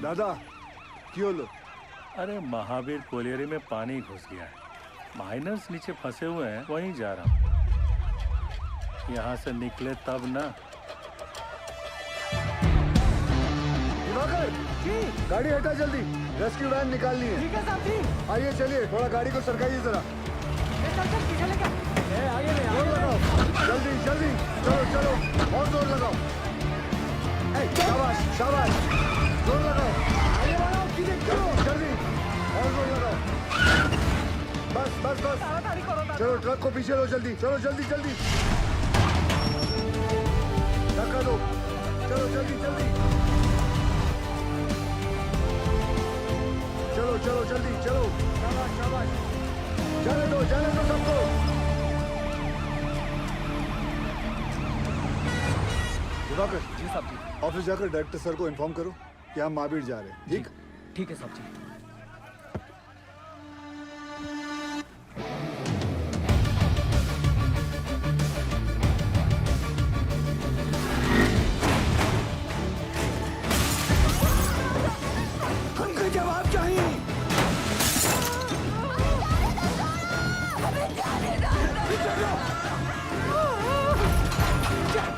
दादा क्यों लो? अरे महावीर कोलियरी में पानी घुस गया है। माइनर्स नीचे फंसे हुए हैं, वहीं जा रहा हूँ। यहाँ से निकले तब ना। दिवाकर जी, गाड़ी हटा जल्दी, रेस्क्यू वैन निकालनी है। ठीक है साहब जी। आइए चलिए, थोड़ा गाड़ी को सरकाइए जरा। चल पीछे लेके आगे ले जोर लगाओ, जल्दी जल्दी, चलो चलो और जोर लगाओ। शाबाश शाबाश, जोर लगाओ, आगे बढ़ाओ, जल्दी जल्दी और जोर लगाओ। बस बस बस, ताड़ाताड़ी करो ना। चलो ट्रक को पीछे लो जल्दी, चलो जल्दी जल्दी, धक्का दो, चलो जल्दी जल्दी, चलो चलो जल्दी चलो, शाबाश शाबाश, जाने दो सबको। दिवाकर जी साहब जी। ऑफिस जाकर डायरेक्टर सर को इन्फॉर्म करो कि हम महावीर जा रहे हैं। ठीक? ठीक है साहब जी। हमको जवाब चाहिए।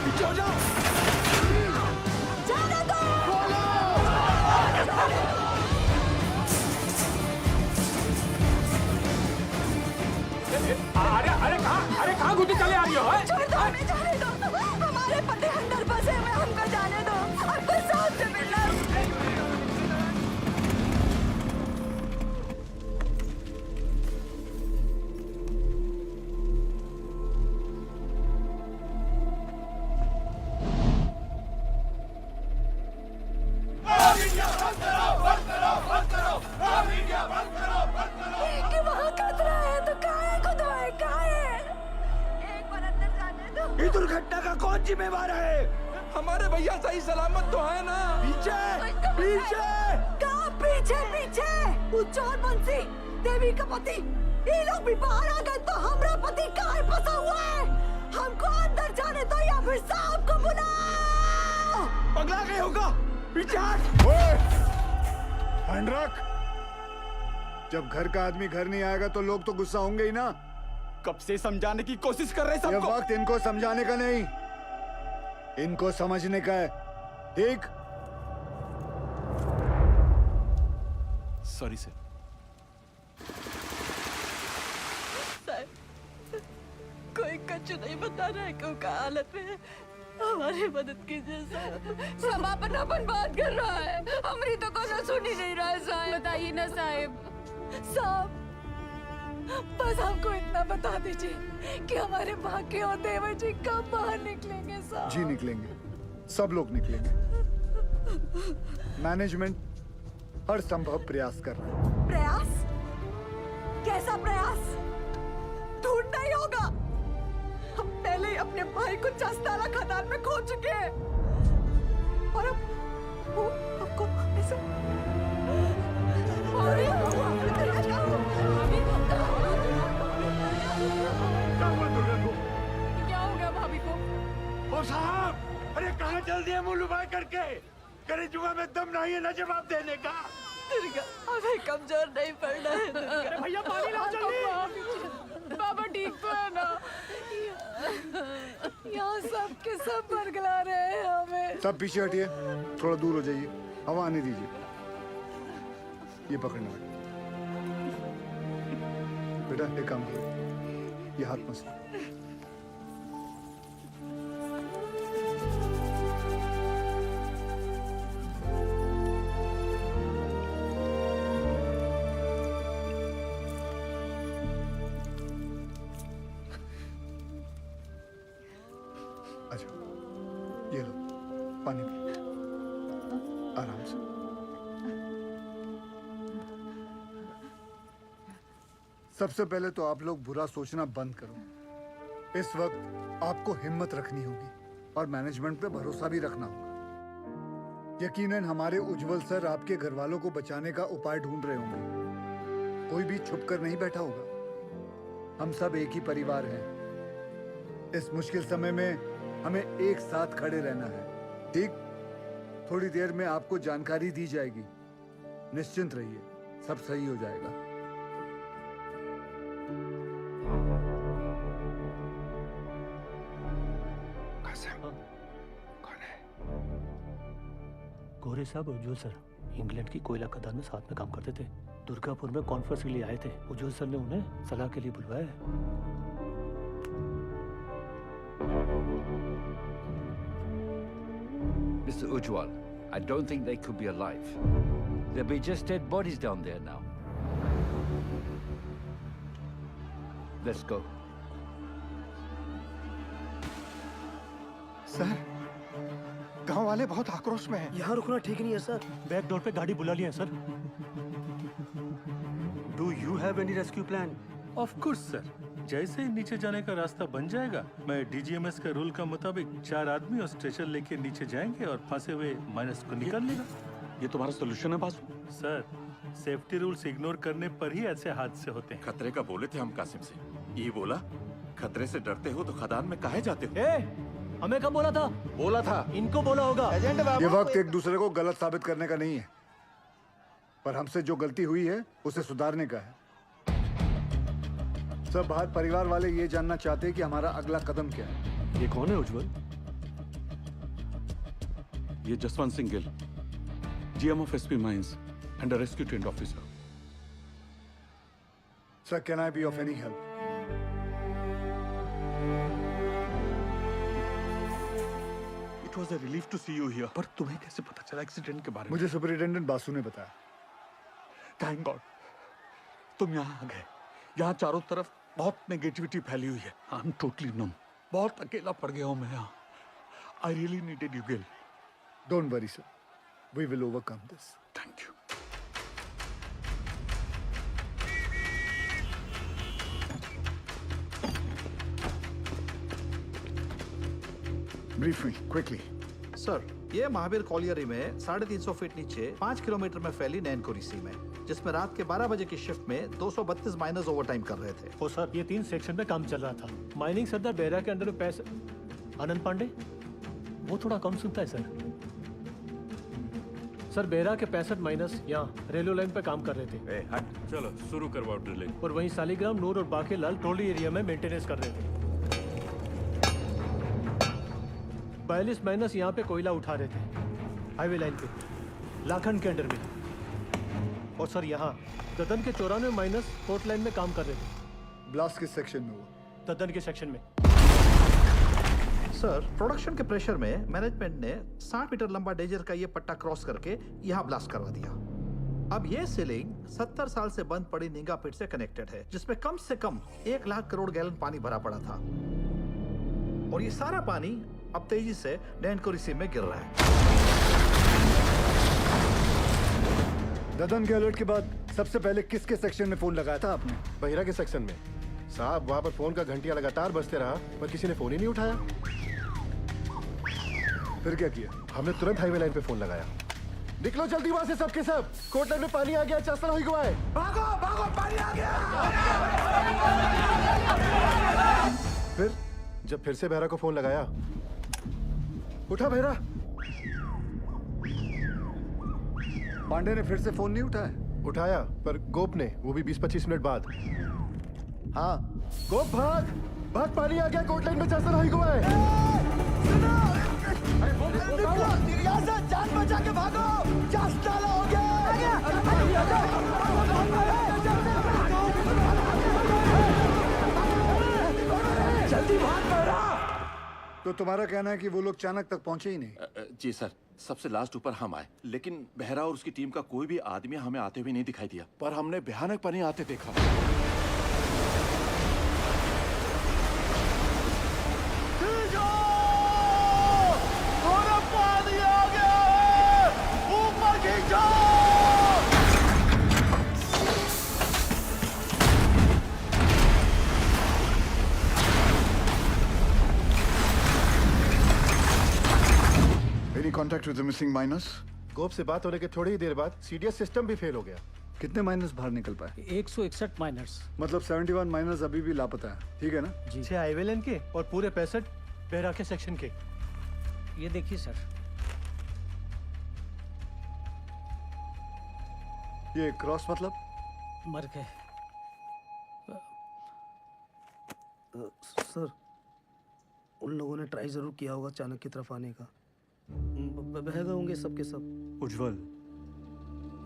पीछे हो जाओ। अरे कहाँ घुटी चले आ रही हो? छोड़ दो, हमें जाने दो। हमारे पति अंदर फंसे हुए, हमको जाने दो। हमको साथ से मिलना। कि वहाँ खतरा है तो काहे को दवाई काहे? एक बार अंदर जाने दो। इस दुर्घटना का कौन जिम्मेवार है? हमारे भैया सही सलामत तो है ना? पीछे पीछे कहाँ पीछे पीछे? वो चोर बंसी देवी का पति, ये लोग भी बाहर आ गए तो हमारा पति काहे फंसा हुआ है? हमको अंदर जाने दो या फिर साहब को बुलाओ। पगला गए होगा। पीछे हट। हैंड रख। जब घर का आदमी घर नहीं आएगा तो लोग तो गुस्सा होंगे ही ना। कब से समझाने की कोशिश कर रहे ये सबको। वक्त इनको समझाने का नहीं, इनको समझने का है। ठीक? Sorry sir. कोई कच्चू नहीं बता रहा है क्यों का हालत में है। हमारी मदद कीजिए साहब। समापन बात कर रहा है, हमारी तो कोई सुन ही नहीं रहा है साहब। बताइए ना साहब। साहब बस हमको इतना बता दीजिए कि हमारे बाकी और देवर जी कब बाहर निकलेंगे साहब। जी निकलेंगे, सब लोग निकलेंगे। मैनेजमेंट हर संभव प्रयास कर रहा है। प्रयास? कैसा प्रयास? ढूंढना ही होगा। हम पहले ही अपने भाई को चस्तारा खदान में खो चुके हैं और अब वो हमको ऐसे क्या हो गया भाभी को? ओ साहब, अरे कहाँ चल दिए मुँह लुभाए करके? करे जुआ में दम नहीं है ना जवाब देने का। दुर्गा हमें कमजोर नहीं पड़ना है। अरे भैया पानी लाओ जल्दी। बाबा ठीक तो है ना? यहाँ सब के सब बरगला रहे हैं हमें। सब पीछे हटिए, थोड़ा दूर हो जाइए, हवा आने दीजिए। ये पकड़ना बेटा, एक काम करो, ये हाथ मसलो। अच्छा, ये लो पानी पी, आराम से। सबसे पहले तो आप लोग बुरा सोचना बंद करो। इस वक्त आपको हिम्मत रखनी होगी और मैनेजमेंट पे भरोसा भी रखना होगा। यकीनन हमारे उज्जवल सर आपके घर वालों को बचाने का उपाय ढूंढ रहे होंगे। कोई भी छुप कर नहीं बैठा होगा। हम सब एक ही परिवार हैं। इस मुश्किल समय में हमें एक साथ खड़े रहना है। ठीक? थोड़ी देर में आपको जानकारी दी जाएगी निश्चिंत रहिए, सब सही हो जाएगा। गोरे साहब उज्जवल सर इंग्लैंड की कोयला खदान में साथ में काम करते थे। दुर्गापुर में कॉन्फ्रेंस के लिए आए थे। उज्जवल सर ने उन्हें सलाह के लिए बुलवाया है। Mr. Ujwal, I don't think they could be alive. There'll be just dead bodies down there now. Let's go. Sir, गांव वाले बहुत आक्रोश में हैं। यहाँ रुकना ठीक नहीं है सर। बैक डोर पे गाड़ी बुला लिया है sir. Do you have any rescue plan? Of course sir, जैसे ही नीचे जाने का रास्ता बन जाएगा, मैं डीजीएमएस के रूल का मुताबिक 4 आदमी और स्ट्रेचर लेके नीचे जाएंगे और फंसे हुए माइनस को निकाल लेगा। ये तुम्हारा सोल्यूशन है Basu? Sir, safety rules ignore करने पर ही ऐसे हादसे होते हैं। खतरे का बोले थे हम कासिम से, ये बोला खतरे से डरते हो तो खदान में काहे जाते हो? हमें कब बोला था? बोला था। इनको बोला होगा। ये वक्त एक दूसरे को गलत साबित करने का नहीं है, पर हमसे जो गलती हुई है उसे सुधारने का है। सब बाहर परिवार वाले ये जानना चाहते हैं कि हमारा अगला कदम क्या है। ये कौन है उज्जवल? ये Jaswant Singh Gill, GM of SP mines and a rescue trained officer. Sir, can I be of any help? It was a relief to see you here. पर तुम्हें कैसे पता चला एक्सीडेंट के बारे में? मुझे सुपरिटेंडेंट बासु ने बताया। थैंक गॉड तुम यहाँ आ गए। यहाँ चारों तरफ बहुत नेगेटिविटी फैली हुई है। I am totally numb. बहुत अकेला पड़ गया हूँ मैं यहाँ। I really needed you Gill. Don't worry sir, we will overcome this. Thank you. Brief me quickly. Sir, ये महावीर कॉलियरी में 350 फीट नीचे 5 किलोमीटर में फैली नैनकोरी सी में, जिसमें रात के 12 बजे की शिफ्ट में 232 माइनर्स ओवरटाइम कर रहे थे। ओ सर, ये 3 सेक्शन में काम चल रहा था। माइनिंग सरदार बेहरा के अंडर में पैसे आनंद पांडे, वो थोड़ा कम सुनता है सर। सर, बेहरा के 65 माइनस यहाँ रेलवे लाइन पे काम कर रहे थे। चलो शुरू करवाओ ड्रिलिंग। और वहीं सालीग्राम, नूर और बाकी लाल ट्रोली एरिया में मेंटेनेंस कर रहे थे। 42 माइनस यहाँ पे कोयला उठा रहे थे हाईवे लाइन पे, लाखन के अंडर में। और सर, यहाँ ददन के 94 माइनस फोर्थ लाइन में काम कर रहे थे। ब्लास्ट किस सेक्शन में हुआ? ददन के सेक्शन में। सर, प्रोडक्शन के प्रेशर में मैनेजमेंट ने 60 मीटर लंबा डेजर का ये पट्टा क्रॉस करके यहाँ ब्लास्ट करवा दिया। अब ये सीलिंग 70 साल से बंद पड़ी निंगा पिट से कनेक्टेड है, जिसमें कम से कम 1 लाख करोड़ गैलन पानी भरा पड़ा था। और ये सारा पानी अब तेजी से नैनकोरी सी में गिर रहा है। ददन के अलर्ट के बाद सबसे पहले किसके सेक्शन में फोन लगाया था आपने? बहिरा के सेक्शन में साहब। वहां पर फोन का घंटियां लगातार बजते रहा, पर किसी ने फोन ही नहीं उठाया। फिर क्या किया? हमने तुरंत हाईवे लाइन पे फोन लगाया। निकलो जल्दी वहां से सबके सब। कोट लाइन में पानी आ गया, चासल हो गया है। भागो भागो, पानी आ गया। जब फिर से बहरा को फोन लगाया, उठा बहरा। पांडे ने फिर से फोन नहीं उठाया? उठाया, पर गोप ने, वो भी 20-25 मिनट बाद। हाँ गोप, भाग भाग, पानी आ गया, कोट लाइन में चासल हो गया है। जान बचा के भागो, चासल हो गया। जल्दी भाग बहरा। तो तुम्हारा कहना है कि वो लोग चाणक तक पहुंचे ही नहीं? जी सर, सबसे लास्ट ऊपर हम आए, लेकिन बहरा और उसकी टीम का कोई भी आदमी हमें आते हुए नहीं दिखाई दिया, पर हमने भयानक पानी आते देखा। पानी आ गया, ऊपर खींचो। Any contact with the missing miners? गोप से बात होने के थोड़ी ही देर बाद सीडीएस सिस्टम भी फेल हो गया। कितने माइनर्स बाहर निकल पाए? 161 माइनर्स। मतलब 71 माइनर्स अभी भी लापता है, ठीक है ना? जी। 6 हाईवे लाइन के और पूरे 65 बेहरा के सेक्शन के। ये देखिए सर। ये क्रॉस मतलब? मर गए। सर, उन लोगों ने ट्राई जरूर किया होगा चाणक्य की तरफ आने का। बह गए होंगे सबके सब। उज्जवल,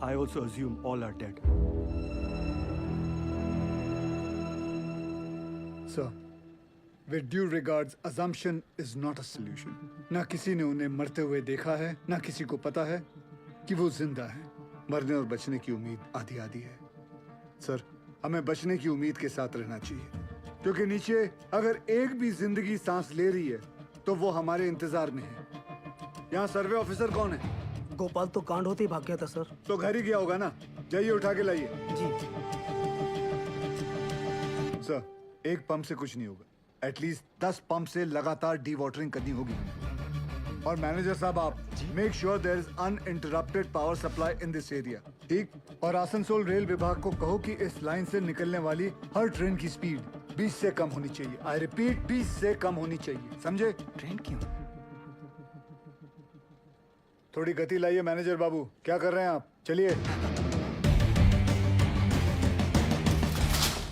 I also assume all are dead. Sir, with due regards, assumption is not a solution. ना किसी ने उन्हें मरते हुए देखा है, ना किसी को पता है कि वो जिंदा है। मरने और बचने की उम्मीद आधी आधी है। सर, हमें बचने की उम्मीद के साथ रहना चाहिए, क्योंकि नीचे अगर एक भी जिंदगी सांस ले रही है तो वो हमारे इंतजार में है। यहाँ सर्वे ऑफिसर कौन है? गोपाल तो कांड होते ही भाग गया था सर। तो घर ही गया होगा ना। जाइए उठा के लाइए। जी। सर, एक पंप से कुछ नहीं होगा। एटलीस्ट 10 पंप से लगातार डी वाटरिंग करनी होगी। और मैनेजर साहब, आप make sure there is uninterrupted power supply in this area. ठीक? और आसनसोल रेल विभाग को कहो कि इस लाइन से निकलने वाली हर ट्रेन की स्पीड 20 से कम होनी चाहिए। आई रिपीट, 20 से कम होनी चाहिए। समझे? ट्रेन क्यों? थोड़ी गति लाइए मैनेजर बाबू। क्या कर रहे हैं आप? चलिए।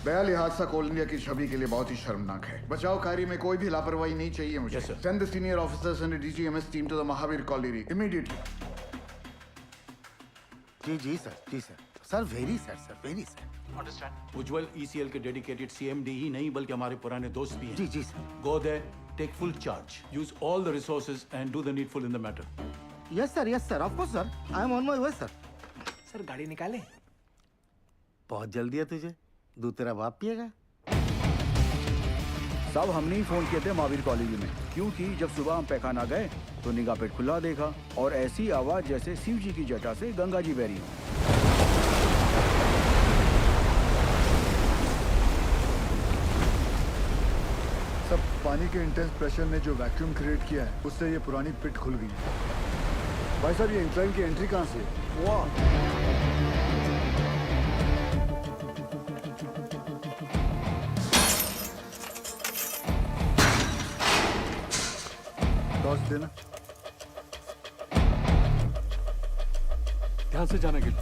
बयाली हादसा कोल इंडिया की छवि के लिए बहुत ही शर्मनाक है। बचाव कार्य में कोई भी लापरवाही नहीं चाहिए मुझे। Send the senior officers and DGMS team to the Mahavir colony immediately. जी सर, जी sir. Sir very sir. Understand. Ujjwal ECL के डेडिकेटेड सीएमडी ही नहीं बल्कि हमारे पुराने दोस्त भी हैं। जी sir. Go there, take full charge, use all the resources and do the needful in the matter. Yes sir, of course sir. I am on my way sir. Sir गाड़ी निकाले। बहुत जल्दी है तुझे। दूध तेरा बाप पिएगा। साहब, हमने ही फोन किए थे महावीर कॉलेज में, क्योंकि जब सुबह हम पैखाना गए तो निगाह पेट खुला देखा और ऐसी आवाज जैसे शिव जी की जटा से गंगा जी बह रही हो। सब पानी के इंटेंस प्रेशर ने जो वैक्यूम क्रिएट किया है, उससे ये पुरानी पिट खुल गई है। भाई साहब, ये इंक्लाइन की एंट्री कहाँ से है? वाह! टॉर्च देना। ध्यान से जाना गिल।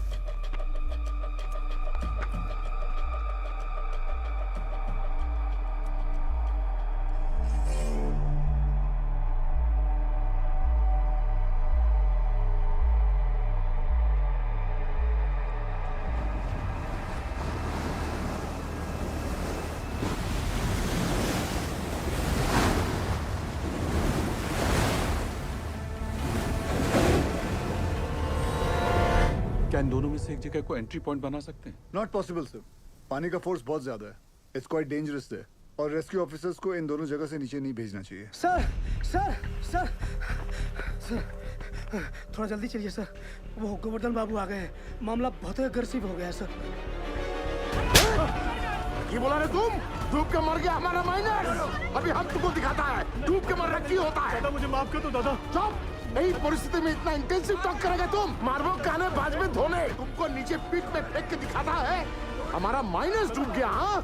क्या इन दोनों में से एक जगह को एंट्री पॉइंट बना सकते हैं? Not possible sir. पानी का फोर्स बहुत ज्यादा है। इट्स क्वाइट डेंजरस है और रेस्क्यू ऑफिसर्स को इन दोनों जगह से नीचे नहीं भेजना चाहिए। सर, थोड़ा जल्दी चलिए सर। वो गोवर्धन बाबू आ गए हैं। मामला बहुत अग्रेसिव हो गया है सर। ये बोला रे तुम? डूब के मर गया हमारा माइनर। अभी हम तुमको दिखाता है डूब के मरना क्यों होता है। दादा मुझे माफ कर दो दादा। चुप! नई परिस्थिति में इतना इंटेंसिव टॉक करेगा तुम? मारबो काने बाज में धोने। तुमको नीचे पीठ में फेंक के दिखाता है हमारा माइनस डूब गया। हाँ,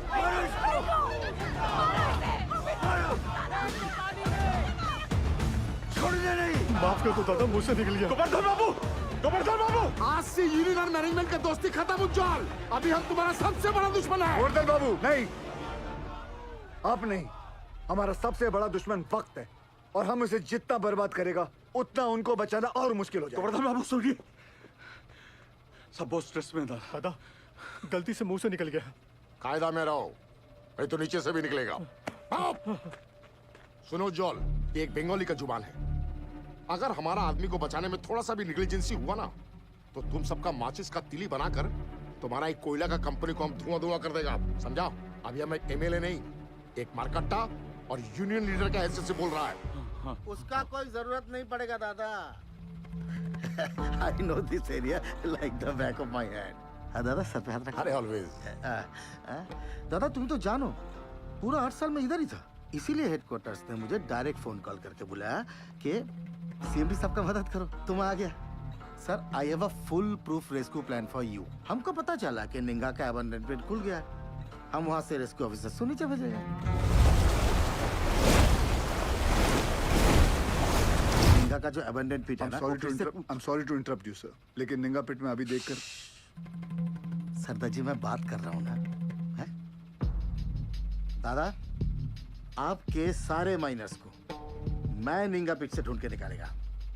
छोड़ने नहीं। माफ कर दो दादा, मुझ से निकल गया। गोवर्धन बाबू, आज से यूनियन और मैनेजमेंट का दोस्ती खत्म उज्जवल। अभी हम तुम्हारा सबसे बड़ा दुश्मन है। गोवर्धन बाबू, नहीं, आप नहीं। हमारा सबसे बड़ा दुश्मन वक्त है और हम उसे जितना बर्बाद करेगा उतना उनको बचाना और मुश्किल हो जाएगा। गोवर्धन बाबू सुनिए, सब बहुत स्ट्रेस में था। दादा गलती से मुंह से निकल गया। कायदा में रहो, नहीं तो नीचे से भी निकलेगा। सुनो जॉल, ये एक बंगाली का जुबान है। अगर हमारा आदमी को बचाने में थोड़ा सा भी नेग्लिजेंसी हुआ ना, तो तुम सबका माचिस का तिली बनाकर तुम्हारा एक कोयला का कंपनी को हम धुआं कर देगा। समझा? अभी हम एक एमएलए नहीं, एक मारकट्टा और यूनियन लीडर के हैसियत से बोल रहा है। उसका कोई जरूरत नहीं पड़ेगा दादा। I know this area like the back of my hand. हाँ दादा, सर पे हाथ रख। अरे ऑलवेज। दादा तुम तो जानो, पूरा 8 साल में इधर ही था। इसीलिए हेडक्वार्टर्स ने मुझे डायरेक्ट फोन कॉल करके बुलाया कि सीएमडी साहब का मदद करो। तुम आ गया। Sir, I have a full proof rescue plan for you. हमको पता चला कि निंगा का अबंडनमेंट खुल गया। हम वहाँ से रेस्क्यू ऑफिसर को नीचे भेजेंगे। निंगा का जो अबंडन पिट है ना, I'm sorry to interrupt you, sir. लेकिन निंगा पिट में अभी देखकर सरदार जी मैं बात कर रहा हूं ना, है? दादा आपके सारे माइनर्स को मैं निंगा पिट से ढूंढ के निकालेगा,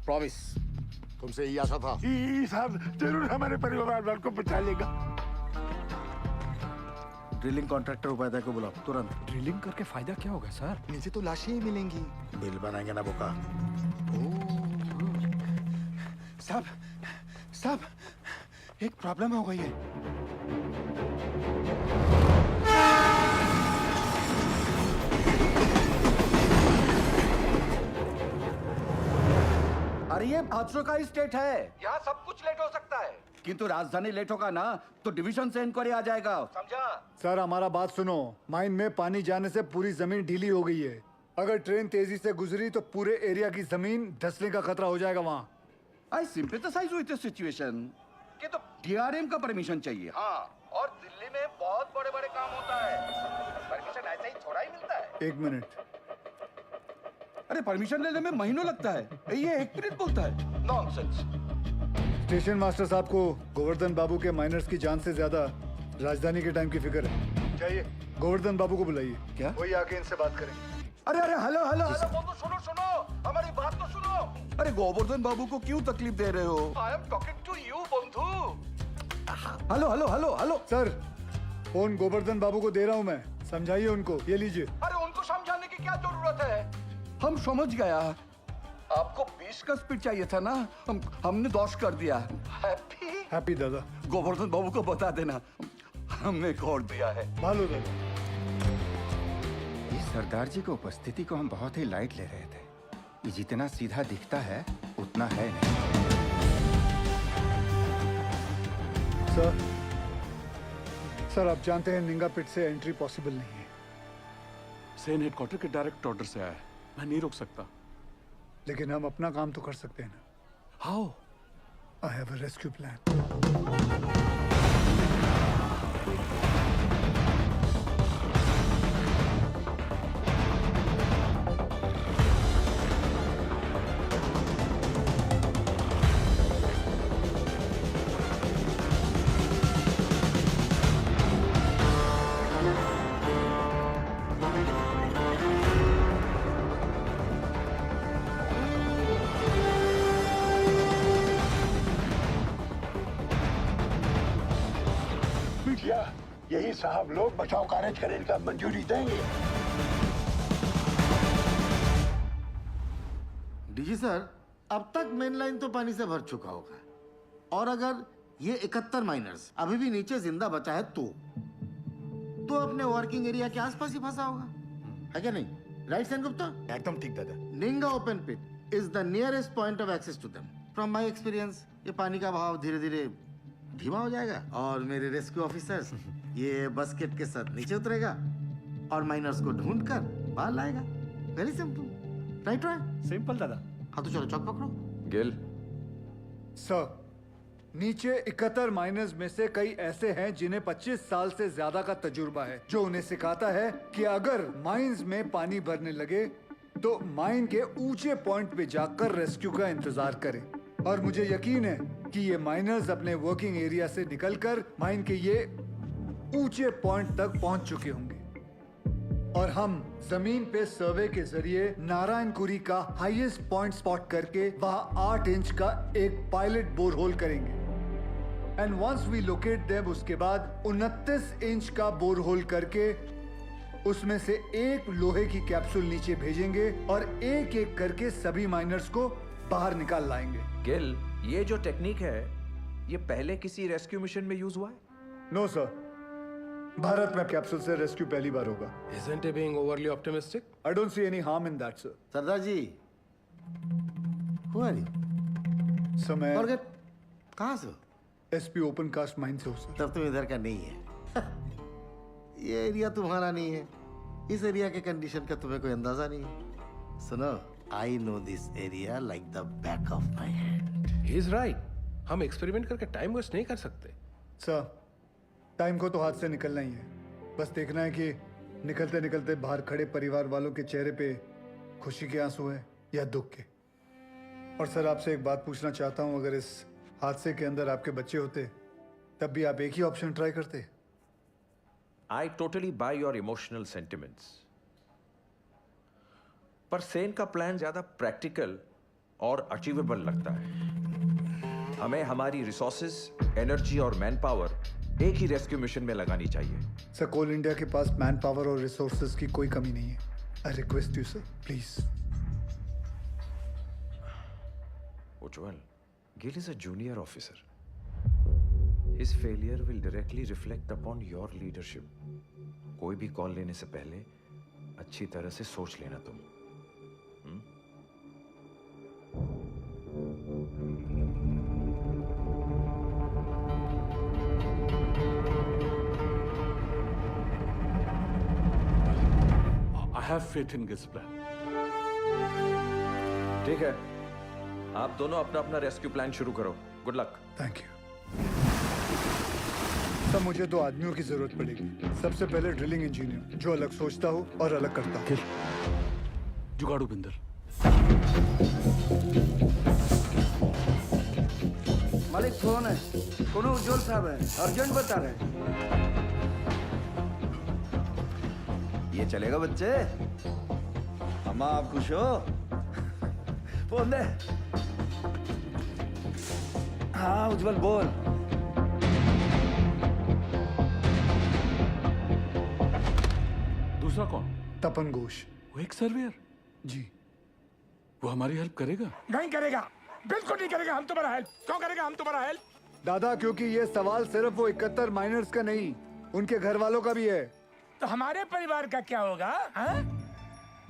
प्रॉमिस। तुमसे यही आशा था। साहब जरूर हमारे परिवार वालों को बचा लेगा। ड्रिलिंग कॉन्ट्रैक्टर उपाध्याय को बुलाओ तुरंत। ड्रिलिंग करके फायदा क्या होगा सर? नीचे तो लाशें ही मिलेंगी। बिल बनाएंगे ना बोका। साहब एक प्रॉब्लम हो गई है। अरे ये हादसों का स्टेट है, यहाँ सब कुछ लेट हो सकता है। किंतु राजधानी लेट होगा ना तो डिवीजन से इंक्वायरी आ जाएगा, समझा? सर हमारा बात सुनो, माइन में पानी जाने से पूरी जमीन ढीली हो गई है। अगर ट्रेन तेजी से गुजरी तो पूरे एरिया की जमीन धंसने का खतरा हो जाएगा वहाँ। आई सिंपैथाइज विद द सिचुएशन कि तो डीआरएम का परमिशन चाहिए। हाँ, और दिल्ली में बहुत बड़े बड़े काम होता है, परमिशन ऐसे ही थोड़ा ही मिलता है। 1 मिनट। अरे परमिशन लेने में महीनों लगता है, ये 1 मिनट बोलता है, नॉनसेंस। स्टेशन मास्टर साहब को गोवर्धन बाबू के माइनर्स की जान से ज्यादा राजधानी के टाइम की फिक्र है। चाहिए गोवर्धन बाबू को बुलाइए। क्या? वही आके इनसे बात करें। अरे हेलो बोलो, सुनो हमारी बात तो सुनो। अरे गोवर्धन बाबू को क्यों तकलीफ दे रहे हो? I am talking to you बंधु। हेलो सर फोन गोवर्धन बाबू को दे रहा हूँ मैं, समझाइए उनको। ये लीजिए। अरे उनको समझाने की क्या जरूरत है, हम समझ गया। आपको 20 का स्पीड चाहिए था ना, हमने 10 कर दिया। हैप्पी दादा। गोवर्धन बाबू को बता देना हमने खोल दिया है। भालो दादा। इस सरदार जी की उपस्थिति को हम बहुत ही लाइट ले रहे थे। ये जितना सीधा दिखता है उतना है नहीं। सर आप जानते हैं निंगा पिट से एंट्री पॉसिबल नहीं है। सेन हेडक्वार्टर के डायरेक्ट ऑर्डर से आया है, मैं नहीं रोक सकता। लेकिन हम अपना काम तो कर सकते हैं ना। How? I have a rescue plan. यही साहब लोग बचाव कार्य करने का मंजूरी देंगे। डीजी सर अब तक मेन लाइन तो पानी से भर चुका होगा, और अगर ये 71 माइनर्स अभी भी नीचे जिंदा बचा है तो अपने वर्किंग एरिया के आसपास ही फंसा होगा, है क्या नहीं? Right Sengupta? एकदम ठीक दादा। Ninga open pit is the nearest point of access to them. From my experience ये पानी का बहाव धीरे धीरे धीमा हो जाएगा और मेरे रेस्क्यू ऑफिसर्स ये बस्केट के साथ नीचे उतरेगा और माइनर्स को ढूंढकर बाहर लाएगा। Very simple, right? सिंपल दादा। हाँ तो चलो चौक पकड़ो। गिल सर नीचे 71 माइनर्स में से कई ऐसे हैं जिन्हें 25 साल से ज्यादा का तजुर्बा है, जो उन्हें सिखाता है कि अगर माइंस में पानी भरने लगे तो माइन के ऊंचे पॉइंट पे जाकर रेस्क्यू का इंतजार करें। और मुझे यकीन है कि ये माइनर्स अपने वर्किंग एरिया से निकलकर माइन के ये ऊंचे पॉइंट तक पहुंच चुके होंगे और हम जमीन पे सर्वे के जरिए नारायणकुरी का हाईएस्ट पॉइंट स्पॉट करके वहां 8 इंच का एक पायलट बोरहोल करेंगे। And once we locate them, उसके बाद 29 इंच का बोरहोल करके उसमें से एक लोहे की कैप्सूल नीचे भेजेंगे और एक एक करके सभी माइनर्स को बाहर निकाल लाएंगे। गिल, ये जो टेक्निक है ये पहले किसी रेस्क्यू मिशन में यूज हुआ है? नो सर, भारत में कैप्सूल से रेस्क्यू पहली बार होगा। Isn't he being overly optimistic? I don't see any harm in that, sir. सरदार जी, who are you? सर मैं Forget, कहाँ से हो? एसपी ओपन कास्ट माइन से हूँ सर। तब तुम इधर का नहीं है। ये एरिया तुम्हारा नहीं है, इस एरिया के कंडीशन का तुम्हें कोई अंदाजा नहीं है। सुनो, I know this area like the back of my hand. He is right. हम एक्सपेरिमेंट करके टाइम वेस्ट नहीं कर सकते। सर टाइम को तो हाथ से निकलना ही है, बस देखना है कि निकलते निकलते बाहर खड़े परिवार वालों के चेहरे पे खुशी के आंसू है या दुख के। और सर आपसे एक बात पूछना चाहता हूँ, अगर इस हादसे के अंदर आपके बच्चे होते तब भी आप एक ही ऑप्शन ट्राई करते। I totally buy your emotional sentiments. पर सेन का प्लान ज्यादा प्रैक्टिकल और अचीवेबल लगता है। हमें हमारी रिसोर्सेज, एनर्जी और मैन पावर एक ही रेस्क्यू मिशन में लगानी चाहिए। सर, कोल इंडिया के पास मैन पावर और रिसोर्सेज की कोई कमी नहीं है। I request you sir, please. Ujjwal, Gill is a junior officer. His failure will directly reflect upon your leadership. कोई भी कॉल लेने से पहले अच्छी तरह से सोच लेना तुम। I have faith in Gil's plan. ठीक है, आप दोनों अपना अपना रेस्क्यू प्लान शुरू करो। Good luck. Thank you. सब मुझे 2 आदमियों की जरूरत पड़ेगी। सबसे पहले ड्रिलिंग इंजीनियर, जो अलग सोचता हो और अलग करता हो। जुगाड़ू बिंदर। मालिक फोन है, कोनो उज्जवल साहब है, अर्जेंट बता रहे हैं। ये चलेगा बच्चे? अम्मा आप खुश हो? फोन दे। हाँ उज्जवल बोल। दूसरा कौन? तपन घोष। वो एक सर्वेयर। जी। वो हमारी हेल्प करेगा? नहीं करेगा, बिल्कुल नहीं करेगा। हम तुम्हारा हेल्प क्यों करेगा? हम तुम्हारा हेल्प दादा, क्योंकि ये सवाल सिर्फ वो 71 माइनर्स का नहीं, उनके घर वालों का भी है। तो हमारे परिवार का क्या होगा?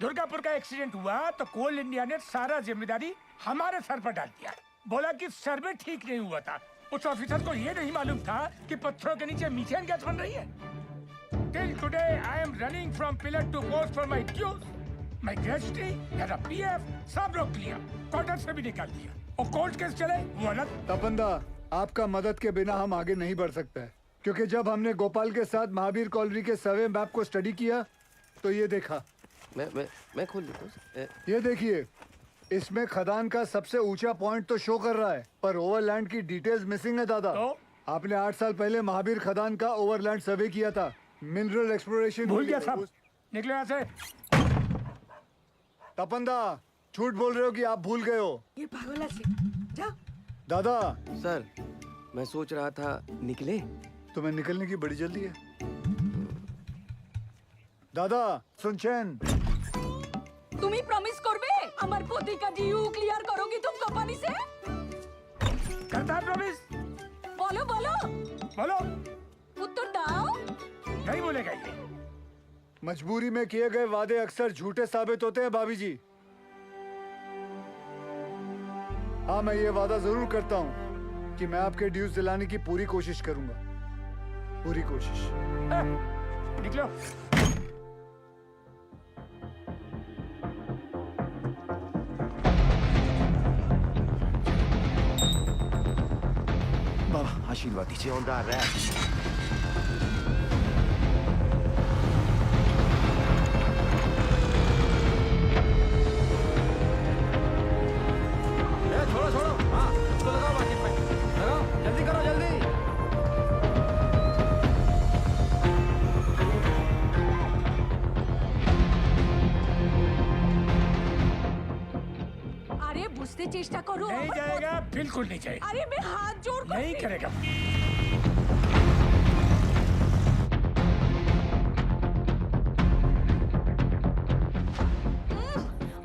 दुर्गापुर का एक्सीडेंट हुआ तो कोल इंडिया ने सारा जिम्मेदारी हमारे सर पर डाल दिया। बोला कि सर्वे ठीक नहीं हुआ था। उस ऑफिसर को ये नहीं मालूम था कि पत्थरों के नीचे मीथेन गैस बन रही है। Till today I am running from pillar to post for my dues. My gratuity, मेरा PF सब रोक लिया, क्वार्टर से भी निकाल दिया। और कोर्ट केस चले वो अलग। तपंदा, आपका मदद के बिना हम आगे नहीं बढ़ सकते हैं, क्योंकि जब हमने गोपाल के साथ महावीर कॉलोनी के सर्वे मैप को स्टडी किया तो ये देखा। मैं खोल देता हूँ। ये देखिए, इसमें खदान का सबसे ऊंचा पॉइंट तो शो कर रहा है, पर ओवरलैंड की डिटेल्स मिसिंग है दादा। तो? आपने 8 साल पहले महावीर खदान का ओवरलैंड सर्वे किया था। मिनरल एक्सप्लोरेशन भूल गया सब। निकलो यहाँ से। तपंदा, झूठ बोल रहे हो कि आप भूल गए हो? ये पागल से जा। दादा सर, मैं सोच रहा था निकले। तुम्हें निकलने की बड़ी जल्दी है दादा। सुनचैन, তুমি প্রমিস করবে আমার প্রতিকা ডিউ ক্লিয়ার করো কি तुम कंपनी से? करता प्रॉमिस। बोलो बोलो बोलो। उत्तर दाओ। नहीं बोलेगा ये। मजबूरी में किए गए वादे अक्सर झूठे साबित होते हैं भाभी जी। हाँ, मैं ये वादा जरूर करता हूँ कि मैं आपके ड्यूज दिलाने की पूरी कोशिश करूंगा। पूरी कोशिश। निकलो। बाबा आशीर्वाद दीजिए। छोड़ो छोड़ो, हाँ इसको लगाओ बाकी पे। लगाओ, जल्दी करो जल्दी। अरे बुझते चेष्टा करो। नहीं जाएगा, बिल्कुल नहीं जाएगा। अरे मैं हाथ जोड़ कर नहीं करेगा।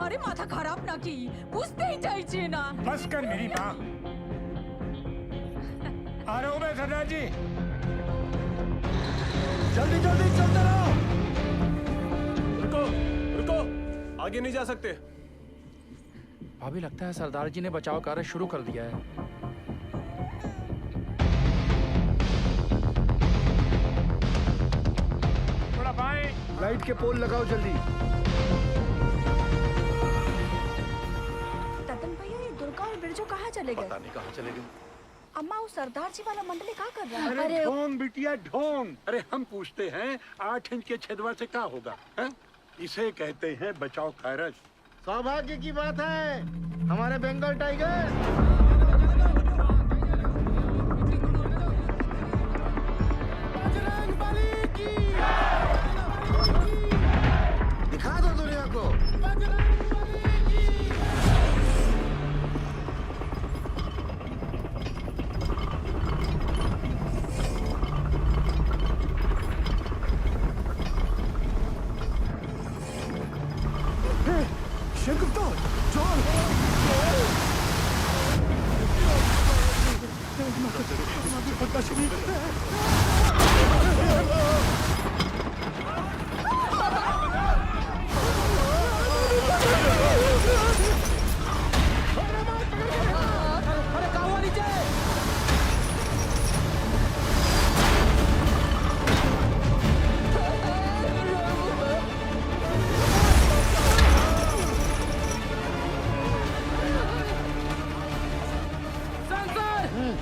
अरे माथा खराब ना की, बुझते ही चाहिए ना। बस कर मेरी माँ। आ रहा हूँ मैं सरदार जी। जल्दी जल्दी चलते रहो। रुको रुको, आगे नहीं जा सकते। अभी लगता है सरदार जी ने बचाव कार्य शुरू कर दिया है। थोड़ा बाएं। लाइट के पोल लगाओ जल्दी। ततन भैया, ये दुर्गा और बिरजू कहाँ चले गए? पता नहीं कहाँ चले गए। अम्मा, वो सरदार जी वाला मंडली क्या कर रहा है? अरे ढोंग बिटिया ढोंग। अरे हम पूछते हैं 8 इंच के छेदवा से क्या होगा? है? इसे कहते हैं बचाव कार्य। सौभाग्य की बात है, हमारे बंगाल टाइगर। Shankar, John! अरे कहाँ हुआ नीचे?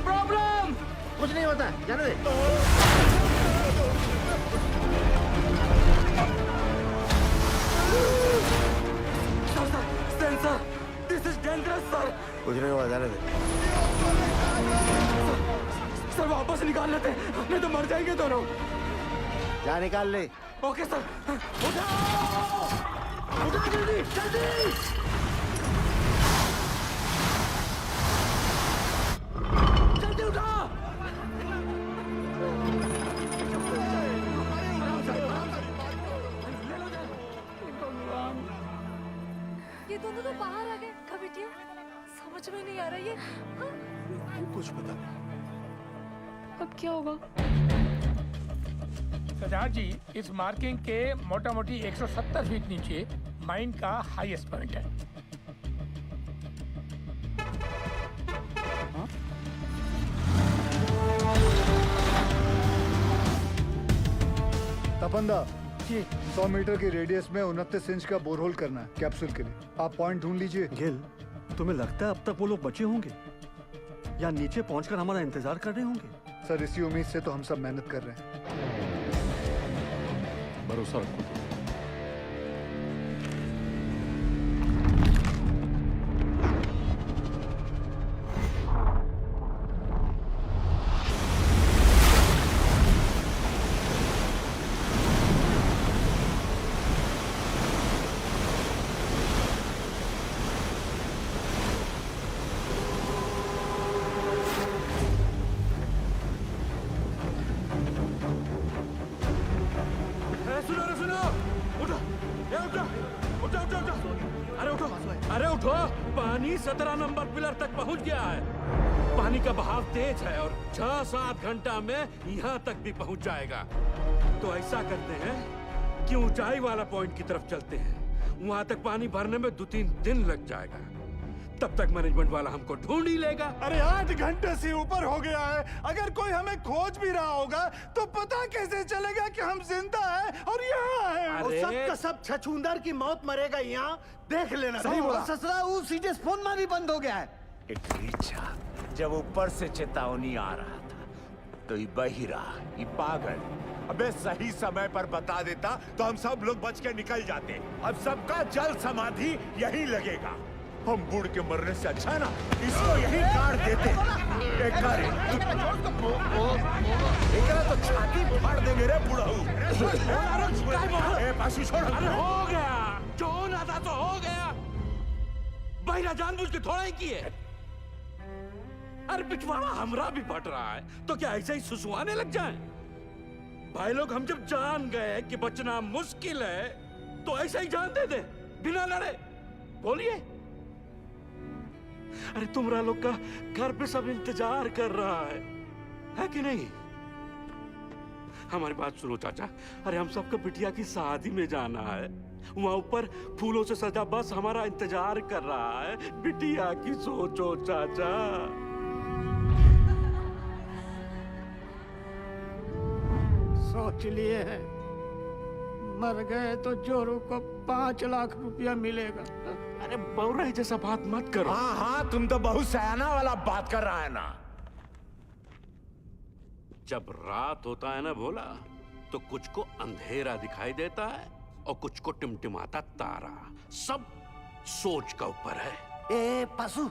प्रॉब्लम कुछ नहीं होता, जाने दे। Sensor, this is dangerous, sir. कुछ नहीं हुआ, जाने दे। सर वापस निकाल लेते, नहीं तो मर जाएंगे दोनों। जा निकाल ले। Okay sir. उठाओ! उठाओ जल्दी, जल्दी! जल्दी उठाओ! ये दोनों तो बाहर आ गए। कब बिटिया? समझ में नहीं आ रहा ये। कुछ पता नहीं। अब क्या होगा? सरदार जी, इस मार्किंग के मोटा मोटी 170 फीट नीचे माइन का हाईएस्ट पॉइंट है। तपंदा जी 100 मीटर की रेडियस में 29 इंच का बोरहोल करना है कैप्सूल के लिए। आप पॉइंट ढूंढ लीजिए। गिल, तुम्हें लगता है अब तक वो लोग बचे होंगे या नीचे पहुंचकर हमारा इंतजार कर रहे होंगे? सर इसी उम्मीद से तो हम सब मेहनत कर रहे हैं। भरोसा रखो। अरे उठो, पानी 17 नंबर पिलर तक पहुंच गया है। पानी का बहाव तेज है और 6-7 घंटा में यहाँ तक भी पहुंच जाएगा। तो ऐसा करते हैं कि ऊंचाई वाला पॉइंट की तरफ चलते हैं। वहां तक पानी भरने में 2-3 दिन लग जाएगा। तब तक मैनेजमेंट वाला हमको ढूंढ ही लेगा। अरे 8 घंटे से ऊपर हो गया है। अगर कोई हमें खोज भी रहा होगा तो पता कैसे चलेगा कि हम जिंदा हैं और यहाँ हैं? और सब का सब छछूंदर की मौत मरेगा यहाँ, देख लेना। सही बोला। ससुरा वो सीधे फोन में भी बंद हो गया है। अच्छा, जब ऊपर से चेतावनी आ रहा था तो ये बहिरा, ये पागल अबे सही समय पर बता देता तो हम सब लोग बच के निकल जाते। अब सबका जल समाधि यहीं लगेगा। हम बूढ़ के मरने से अच्छा ना इसको यहीं काट देते। एकरा तो छाती फाड़ देंगे रे बुढ़ाऊ। पासी छोड़। अरे हो गया, जो होना था तो हो गया। बहिरा जानबूझ के थोड़ा ही किए। अरे पिछवाड़ा हमरा भी फट रहा है तो क्या ऐसे ही सुसुआने लग जाएं? भाई लोग, हम जब जान गए कि बचना मुश्किल है तो ऐसे ही जान दे दे बिना लड़े। बोलिए। अरे तुमरा लोग का घर पे सब इंतजार कर रहा है कि नहीं? हमारी बात सुनो चाचा। अरे हम सबको बिटिया की शादी में जाना है। वहां ऊपर फूलों से सजा बस हमारा इंतजार कर रहा है। बिटिया की सोचो चाचा। सोच लिए हैं, मर गए तो जोरू को 5 लाख रुपया मिलेगा। अरे बौराई जैसा बात मत करो। हाँ हाँ, तुम तो बहुत सयाना वाला बात कर रहा है ना। जब रात होता है ना भोला, तो कुछ को अंधेरा दिखाई देता है और कुछ को टिमटिमाता तारा। सब सोच का ऊपर है। ए पासू,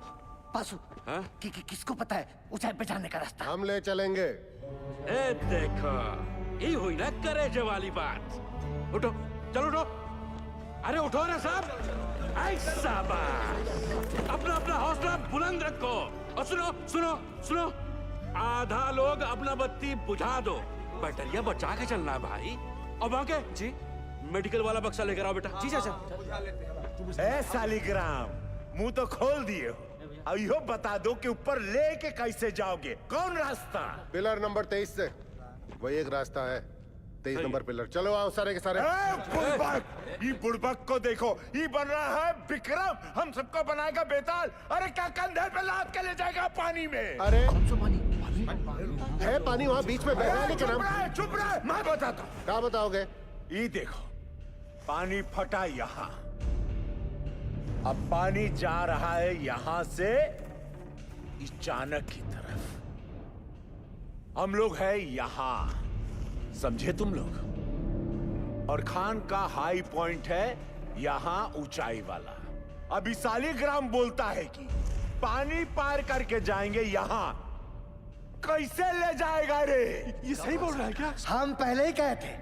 पासू हाँ? किसको पता है ऊंचाई पे जाने का रास्ता? हम ले चलेंगे। ए देखो, ये हुई ना करेजे वाली बात। उठो, चलो उठो। अरे उठो ना साहब। ऐसा बात। अपना अपना हौसला बुलंद रखो। और सुनो सुनो सुनो, आधा लोग अपना बत्ती बुझा दो। बैटरिया बचा के चलना है भाई। और बाकी जी मेडिकल वाला बक्सा लेकर आओ बेटा। जी चाचा। ए सालिग्राम, मुंह तो खोल दिए हो। अब यो बता दो कि ऊपर लेके कैसे जाओगे, कौन रास्ता? पिलर नंबर 23 से वही एक रास्ता है, 23 नंबर पिलर। चलो आओ सारे के सारे। बुड़बक, ये बुड़बक को देखो, ये बन रहा है विक्रम, हम सबको बनाएगा बेताल। अरे क्या कंधे पे लाद के ले जाएगा पानी में? अरे है पानी वहाँ बीच में बह रहा है, लेकिन हम चुप रहे, मैं बताता हूँ। क्या बताओगे? ये देखो, पानी फटा यहाँ, अब पानी जा रहा है यहाँ से इस चाणक की तरफ। हम लोग है यहाँ, समझे तुम लोग? और खान का हाई पॉइंट है यहाँ ऊंचाई वाला। अभी सालिग्राम बोलता है कि पानी पार करके जाएंगे यहाँ, कैसे ले जाएगा रे? ये सही बोल रहा है क्या? हम पहले ही कहे थे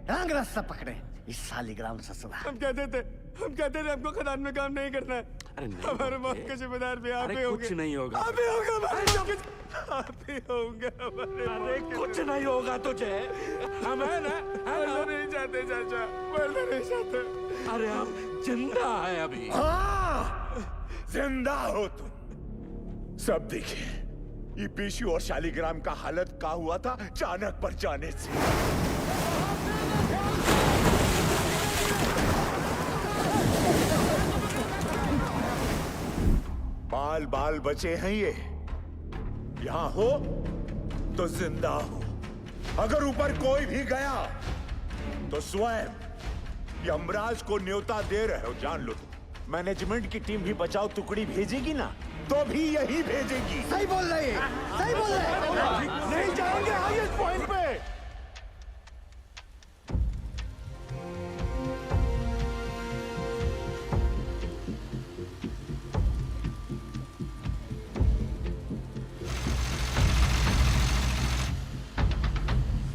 रंग रास्ता पकड़े इस सालिग्राम ससुरा। हम कहते थे हमको खदान में काम नहीं करना है। अरे हमारे मौत के जिम्मेदार भी आप ही होंगे। कुछ नहीं होगा, आप ही होगा, आप ही होंगे। अरे कुछ नहीं होगा तुझे, हम है ना, मरना नहीं चाहते चाचा, मरना नहीं चाहते। अरे हम जिंदा है अभी। हाँ, जिंदा हो तुम। सब देखिए, ये पेशू और शालिग्राम का हालत क्या हुआ था चाणक पर जाने से। बाल बाल बचे हैं ये, यहां हो तो जिंदा हो। अगर ऊपर कोई भी गया तो स्वयं यमराज को न्योता दे रहे हो, जान लो। मैनेजमेंट की टीम भी बचाओ टुकड़ी भेजेगी ना, तो भी यही भेजेगी। सही बोल रहे हैं, सही बोल रहे हैं। नहीं जाएंगे हाईएस्ट पॉइंट पे।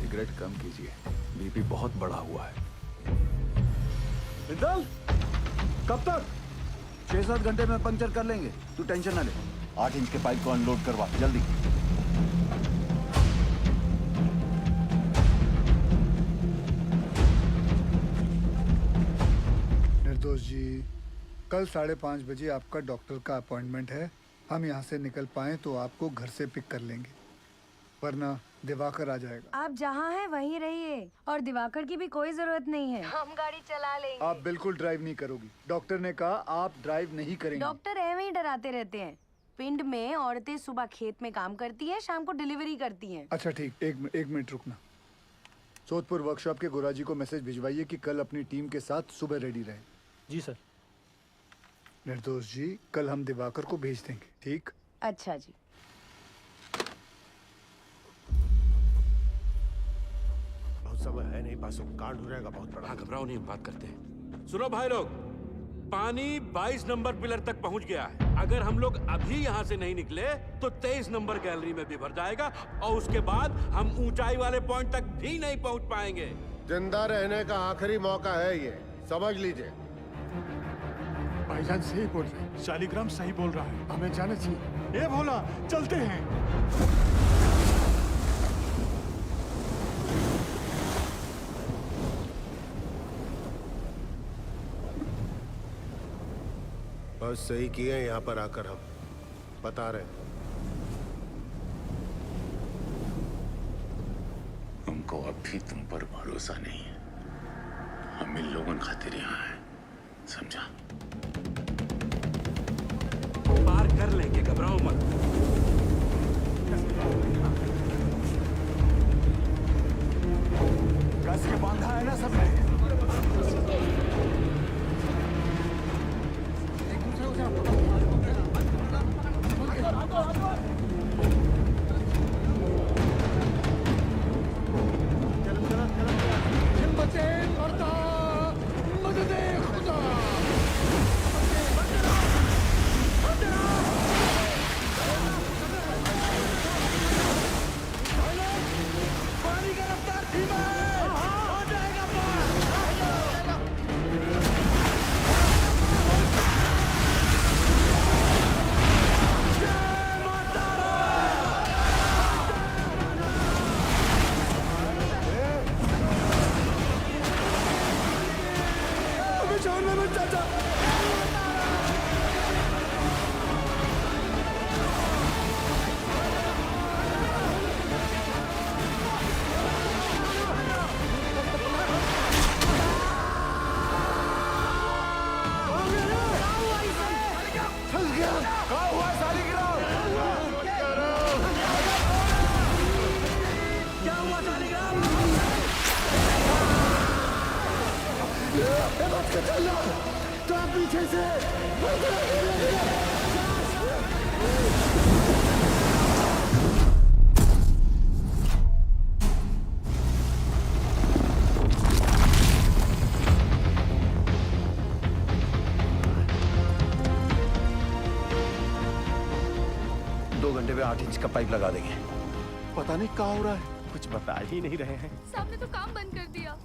सिगरेट कम कीजिए, बीपी बहुत बढ़ा हुआ है। बिंदल, कब तक? 6-7 घंटे में पंक्चर कर लेंगे, तू टेंशन ना ले। 8 इंच के पाइप को अनलोड करवा जल्दी। निर्दोष जी, कल 5:30 बजे आपका डॉक्टर का अपॉइंटमेंट है। हम यहाँ से निकल पाए तो आपको घर से पिक कर लेंगे, वरना दिवाकर आ जाएगा। आप जहाँ हैं वहीं रहिए, और दिवाकर की भी कोई जरूरत नहीं है, हम गाड़ी चला लेंगे। आप बिल्कुल ड्राइव नहीं करोगी, डॉक्टर ने कहा आप ड्राइव नहीं करेंगे। डॉक्टर ऐਵੇਂ ही डराते रहते हैं। पिंड में औरतें सुबह खेत में काम करती हैं, शाम को डिलीवरी करती हैं। अच्छा ठीक, एक मिनट रुकना। सोदपुर वर्कशॉप के गोराजी को मैसेज भिजवाइए कि कल अपनी टीम के साथ सुबह रेडी रहे। जी सर। निर्दोष जी, कल हम दिवाकर को भेज देंगे, ठीक? अच्छा जी। बहुत समय है नहीं, पासों कांड हो जाएगा बहुत बड़ा। घबराओ नहीं, हम बात करते हैं। सुनो भाई लोग, पानी 22 नंबर पिलर तक पहुंच गया है। अगर हम लोग अभी यहाँ से नहीं निकले तो 23 नंबर गैलरी में भी भर जाएगा, और उसके बाद हम ऊंचाई वाले पॉइंट तक भी नहीं पहुंच पाएंगे। जिंदा रहने का आखिरी मौका है ये, समझ लीजिए। भाईजान सही बोल रहे हैं, शालिग्राम सही बोल रहा है, हमें जाना चाहिए। ये भोला, चलते हैं। बस सही किए यहाँ पर आकर, हम बता रहे। हमको अब भी तुम पर भरोसा नहीं है। हम इन लोगों खातिर यहाँ हैं, समझा? पार कर लेंगे, घबराओ मत। कस के बांधा है ना सबने? तो आप पीछे से घंटे में 8 इंच का पाइप लगा देंगे। पता नहीं क्या हो रहा है, कुछ बता ही नहीं रहे हैं। साहब ने तो काम बंद कर दिया।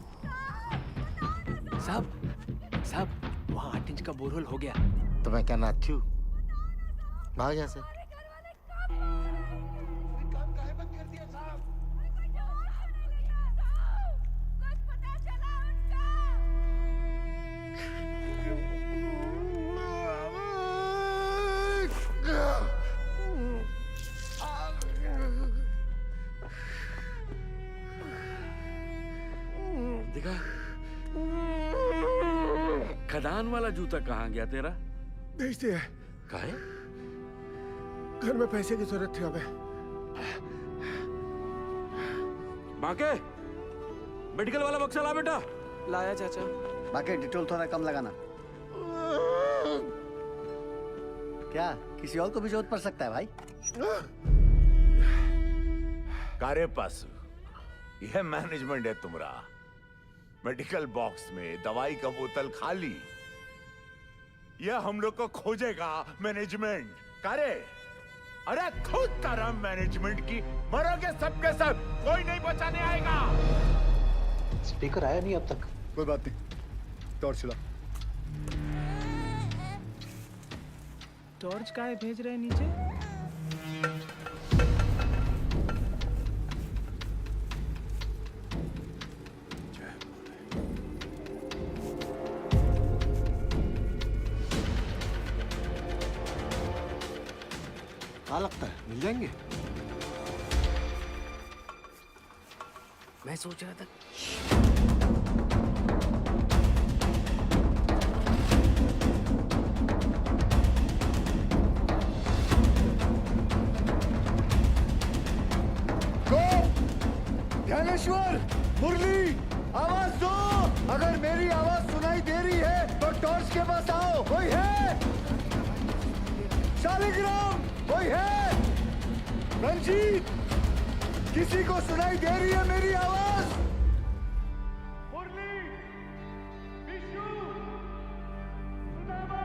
साहब वहाँ 8 इंच का बोरहोल हो गया। तो मैं क्या नाथ हूँ? भाग यहाँ से। देखा खदान वाला जूता कहाँ गया तेरा? भेज दिया। काहे? घर में पैसे की जरूरत थी हमें। बाके मेडिकल वाला बक्सा ला बेटा। लाया चाचा। बाकी डिटेल थोड़ा कम लगाना। क्या किसी और को भी जरूरत पड़ सकता है भाई? कारे पास यह मैनेजमेंट है तुम्हारा। मेडिकल बॉक्स में दवाई का बोतल खाली। यह हम लोग को खोजेगा मैनेजमेंट। कारे अरे खुद तरह मैनेजमेंट की मरोगे सबके सब, कोई नहीं बचाने आएगा। स्पीकर आया नहीं अब तक। कोई बात नहीं, टॉर्च चला। टॉर्च काहे भेज रहे हैं नीचे? क्या लगता है मिल जाएंगे? मैं सोच रहा था ध्यानेश्वर, मुरली, आवाज दो। अगर मेरी आवाज सुनाई दे रही है तो टॉर्च के पास आओ। कोई है? शालिग्राम, कोई है? रंजीत, किसी को सुनाई दे रही है मेरी आवाज? मुरली, विष्णु, सुदामा,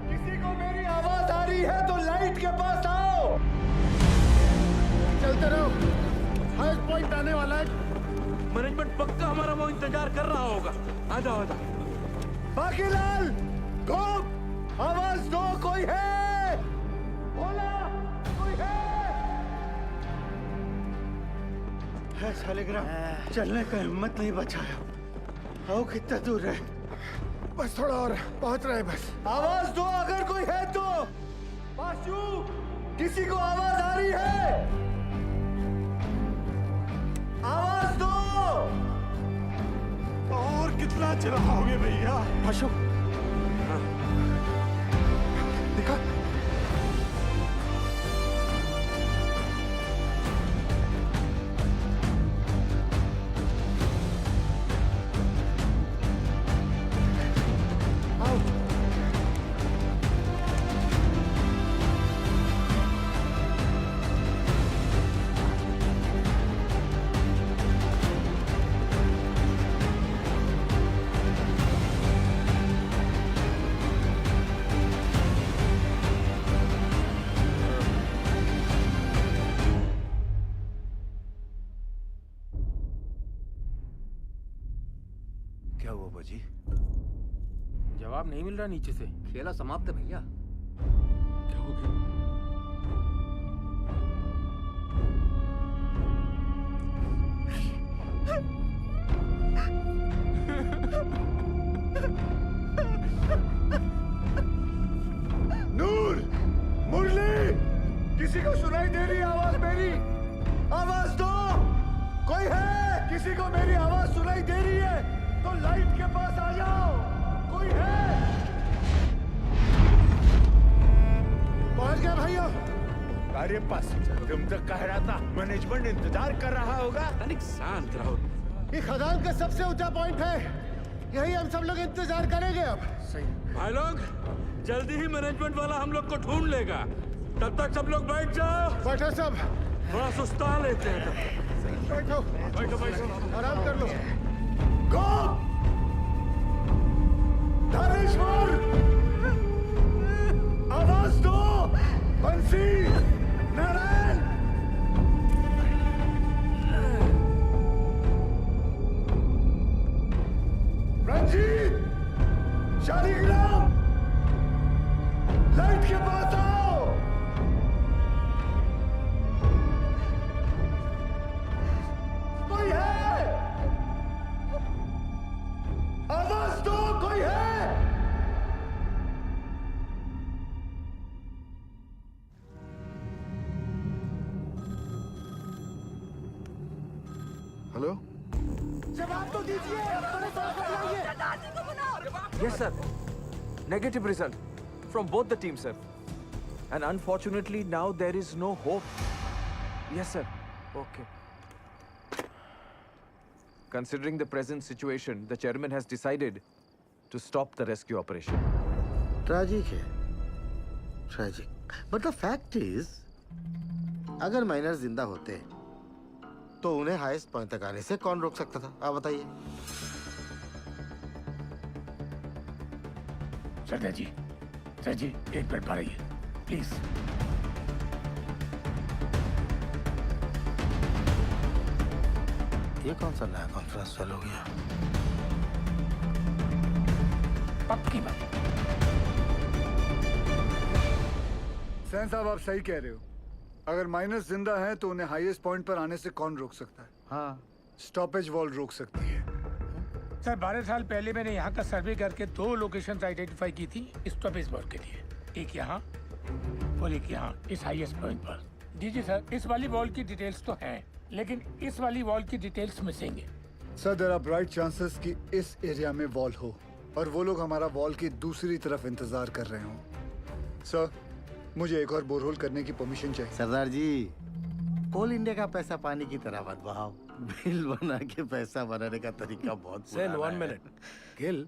किसी को मेरी आवाज आ रही है तो लाइट के पास आओ। चलते रहो, हाईएस्ट पॉइंट आने वाला है। मैनेजमेंट पक्का हमारा वो इंतजार कर रहा होगा। आ जाओ आ जाओ। बाकीलाल, गोप, आवाज दो। कोई है? बोला, कोई है? शालिग्राम, चलने का हिम्मत नहीं बचाया। आओ, कितना दूर है? बस थोड़ा और, पहुंच रहे बस। आवाज दो अगर कोई है तो। पाशु, किसी को आवाज आ रही है? आवाज दो। और कितना चलाओगे भैया? पाशु, देखा? क्या हुआ बाजी? जवाब नहीं मिल रहा नीचे से। खेला समाप्त है भैया। क्या हो गया? नूर, मुरली, किसी को सुनाई दे रही आवाज मेरी? आवाज दो। कोई है? किसी को मेरी आवाज सुनाई दे रही है तो लाइट के पास आ जाओ। कोई है? पहुंच गया भैया। कारे पास तुम तो कह रहा था मैनेजमेंट इंतजार कर रहा होगा। तनिक शांत रहो। ये खदान का सबसे ऊंचा पॉइंट है। यही हम सब लोग इंतजार करेंगे अब। भाई लोग जल्दी ही मैनेजमेंट वाला हम लोग को ढूंढ लेगा, तब तक सब लोग बैठ जाओ। बैठो सब, थोड़ा सुस्ता लेते हैं। बैठो बैठो बैठो, आराम कर लो। गो धनेश्वर, आवाज दो। बंसी, नारायण, रंजीत, शालिग्राम, लाइट के पास आओ। कोई है? आवाज दो, कोई है? हेलो, जवाब तो दीजिए, बड़े सर बताइए। Yes, sir. Negative result from both the teams, sir. And unfortunately, now there is no hope. Yes, sir. Okay. Considering the present situation, the chairman has decided to stop the rescue operation. Tragic है, tragic. But the fact is, अगर miner जिंदा होते तो उन्हें highest point तक आने से कौन रोक सकता था? आप बताइए। सरदार जी, एक मिनट पाइए प्लीज। ये कौन सा नया कॉन्फ्रेंस चालू हो गया? पक्की बात। सैन साहब, आप सही कह रहे हो। अगर माइनस जिंदा हैं तो उन्हें हाईएस्ट पॉइंट पर आने से कौन रोक सकता है? हाँ, स्टॉपेज वॉल रोक सकती है। सर 12 साल पहले मैंने यहाँ का सर्वे करके 2 लोकेशंस आइडेंटिफाई की थी स्टॉपेज वॉल के लिए, एक यहाँ और एक यहाँ इस हाईएस्ट पॉइंट पर। जी सर, इस वाली वॉल की डिटेल्स तो हैं, लेकिन इस वाली वॉल की डिटेल्स मिसिंग है। Sir, there are bright chances कि इस एरिया में वॉल हो और वो लोग हमारा वॉल की दूसरी तरफ इंतजार कर रहे हों। सर, मुझे एक और बोरहोल करने की परमिशन चाहिए। सरदार जी, कोल इंडिया का पैसा पानी की तरह मत बहाओ। बिल बना के पैसा बनाने का तरीका बहुत सेन, 1 मिनट। गिल,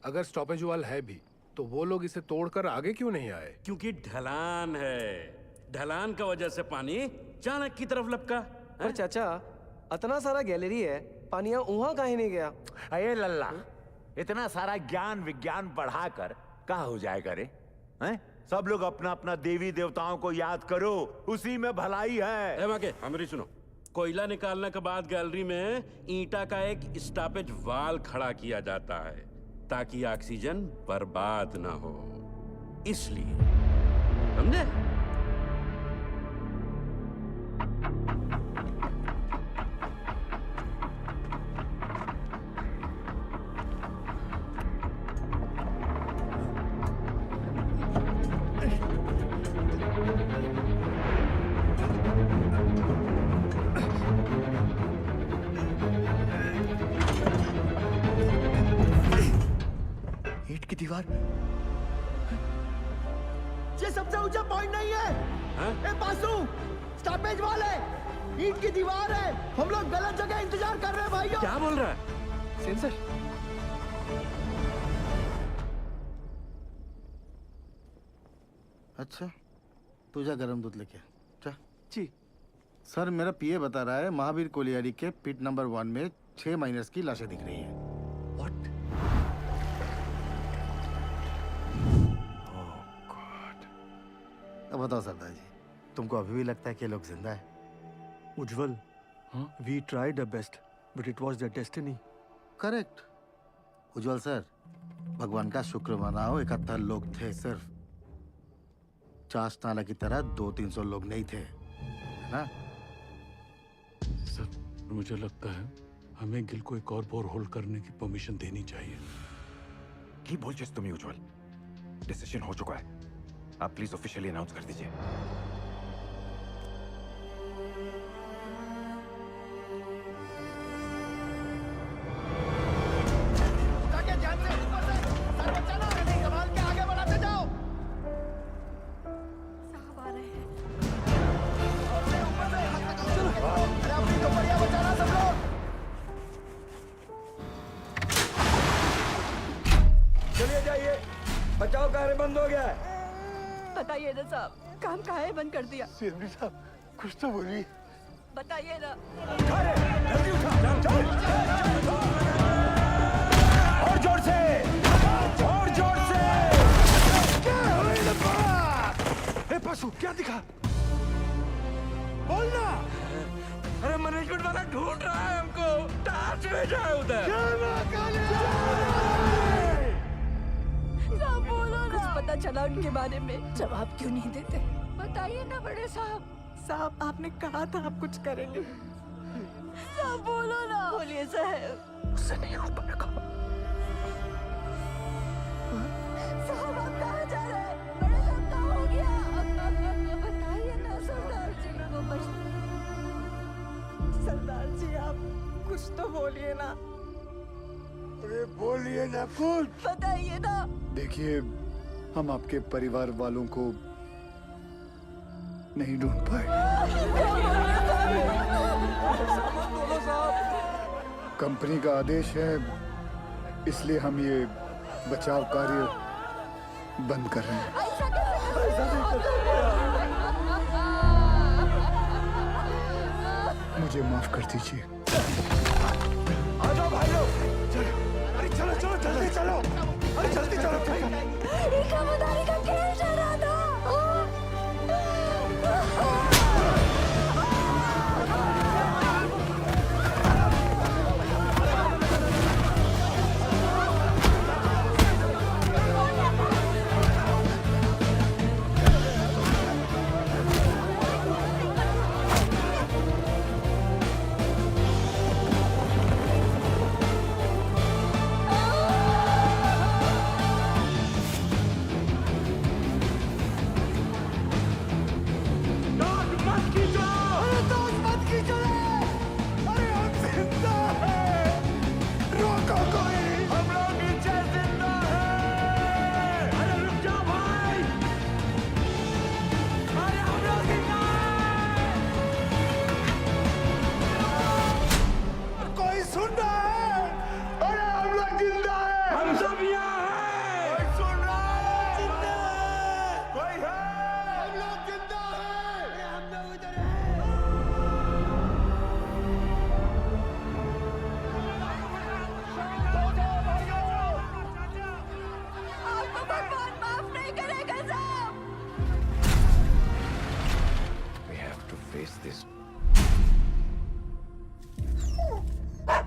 अगर स्टॉपेज वाल है भी तो वो लोग इसे तोड़कर आगे क्यों नहीं आए? क्योंकि ढलान है, ढलान का वजह से पानी चाणक की तरफ लपका। पर चाचा, इतना सारा गैलरी है, पानी वहाँ काहे नहीं गया? अरे लल्ला, इतना सारा ज्ञान विज्ञान बढ़ाकर कहाँ हो जाएगा रे? हैं? सब लोग अपना अपना देवी देवताओं को याद करो, उसी में भलाई है। हमारी सुनो, कोयला निकालने के बाद गैलरी में ईंटा का एक स्टॉपेज वाल खड़ा किया जाता है ताकि ऑक्सीजन बर्बाद ना हो, इसलिए। समझे? ईंट की दीवार, ये सबसे ऊंचा पॉइंट नहीं है। ए पासू, स्टॉपेज वाल है, ईंट की दीवार है। हम लोग गलत जगह इंतजार कर रहे हैं भाइयों। क्या बोल रहा है? सेंसर। अच्छा, तू जा गरम दूध लेके जा। जी सर, मेरा पीए बता रहा है महावीर कोलियारी के पिट नंबर 1 में 6 माइनर्स की लाशें दिख रही हैं। अब बताओ सरदार जी, तुमको अभी भी लगता है कि ये लोग जिंदा है? Ujjwal, we tried our best but it was their destiny. Correct Ujjwal sir, भगवान का शुक्र मनाओ 71 लोग थे सिर्फ। चास नाला की तरह 200-300 लोग नहीं थे, है ना? सर, मुझे लगता है हमें गिल को एक और बोरहोल करने की परमिशन देनी चाहिए। की बोल चीज तुम्हें उज्जवल, डिसीजन हो चुका है, आप प्लीज ऑफिशियली अनाउंस कर दीजिए। ये बंद हो गया है। बताइए ना साहब, काम काहे बंद कर दिया? सीएमडी साहब कुछ तो बोलिए। बताइए ना। और जोर से, और जोर से। ए पशु क्या दिखा? बोलना। अरे मैनेजमेंट वाला ढूंढ रहा है हमको, टार्च भेजा है उधर। साहब बोलो ना। कुछ पता चला उनके बारे में? जवाब क्यों नहीं देते? बताइए ना बड़े साहब। साहब आपने कहा था आप कुछ करेंगे। साहब बोलो ना। बोलिए साहब। उससे नहीं हो पाएगा। साहब आप कहाँ जा रहे हैं? बड़े साहब क्या हो गया? बताइए ना सरदार जी को। सरदार जी आप कुछ तो बोलिए ना। अरे बोलिए ना कुछ। बताइए ना। देखिए हम आपके परिवार वालों को नहीं ढूंढ पाए। कंपनी का आदेश है, इसलिए हम ये बचाव कार्य बंद कर रहे हैं। मुझे माफ कर दीजिए। आ जाओ भाई लोग। अरे चलो चलो जल्दी चलो। अरे जल्दी चलो। इकामदारी का खेल चल रहा था।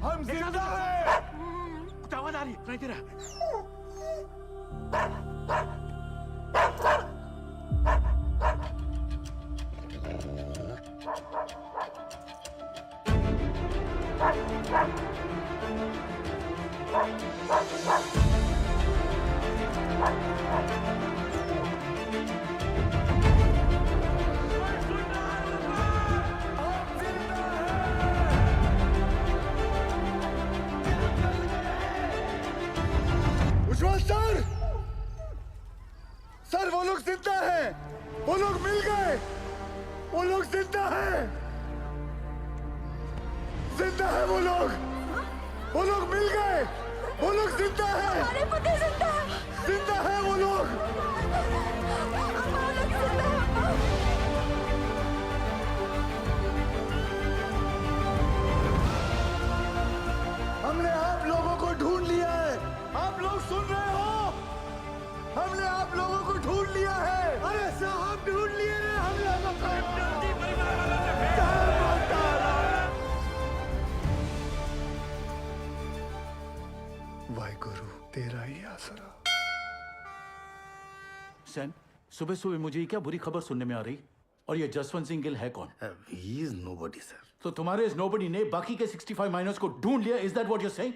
हम जिंदा हैं। आवाज आ रही है, सुनाई दे रहा है। उज्जवल सर, सर वो लोग जिंदा हैं, वो लोग मिल गए, वो लोग जिंदा हैं, जिंदा है वो लोग मिल गए, वो लोग जिंदा हैं, हमारे पति जिंदा है, जिंदा है वो लोग। हमने आप लोगों को ढूंढ लिया है, आप लोग सुन रहे हो? हमने आप लोगों को ढूंढ लिया है। अरे साहब ढूंढ लिए रे हम लोगों को। वाहिगुरु तेरा ही आसरा। सैन, सुबह सुबह मुझे ये क्या बुरी खबर सुनने में आ रही? और ये जसवंत सिंह गिल है कौन? He is nobody, sir. तो तुम्हारे इस नोबडी ने बाकी के 65 माइनर्स को ढूंढ लिया, is that what you are saying?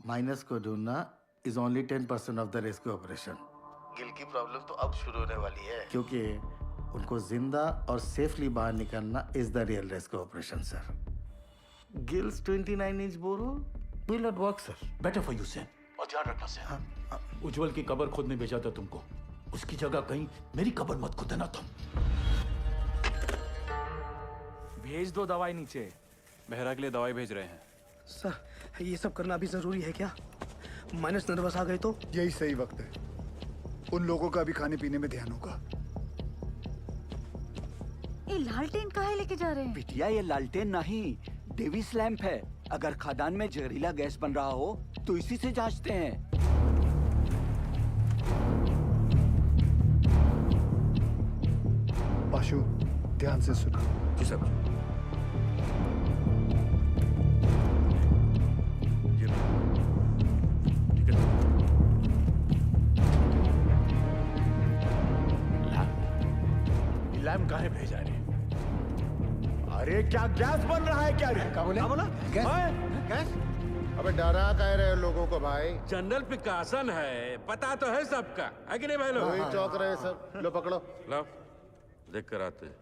Miners को ढूंढना is only 10% of the rescue operation. Gill की प्रॉब्लम तो अब शुरू होने वाली है, क्योंकक्योंकि उनको जिंदा और सेफली बाहर निकालना is the real rescue operation sir. Gill's 29 inch bore will not work sir. Better for you Sen, और ध्यान रखना सैन। उज्जवल की कब्र खुदने भेजा था तुमको, उसकी जगह कहीं मेरी कब्र मत खुदना तुम। भेज दो दवाई नीचे। बेहरा के लिए दवाई भेज रहे हैं। सर ये सब करना अभी जरूरी है क्या? माइनस नर्वस आ गए तो? यही सही वक्त है। उन लोगों का भी खाने पीने में ध्यान होगा। ये लालटेन काहे लेके जा रहे हैं? बिटिया ये लालटेन नहीं, डेविस लैंप है। अगर खदान में जहरीला गैस बन रहा हो तो इसी से जांचते हैं। पाशु, ध्यान से सुनो। जी साहब। लैम्प काहे भेजा रे? अरे क्या गैस बन रहा है क्या रे? क्या बोला? गैस? अबे डरा कह रहे हो लोगों को भाई? जनरल पिकासन है, पता तो है सबका, है कि नहीं भाई लोग? वही चौक रहे सब। लो पकड़ो। लो, देख कर आते हैं।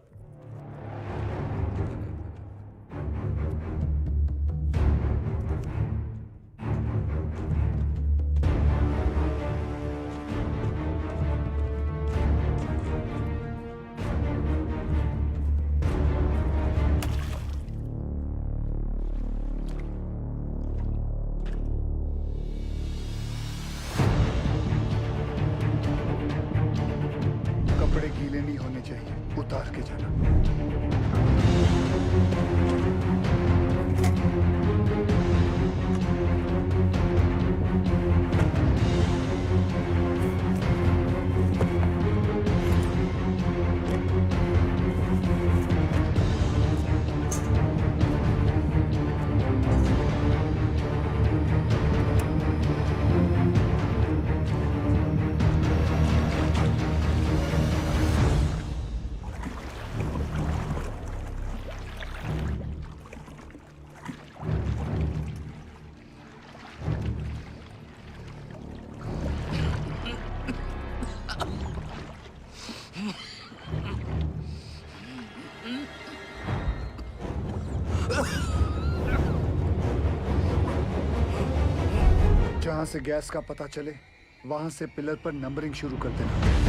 कपड़े गीले नहीं होने चाहिए, उतार के जाना। जहां से गैस का पता चले वहां से पिलर पर नंबरिंग शुरू कर देना।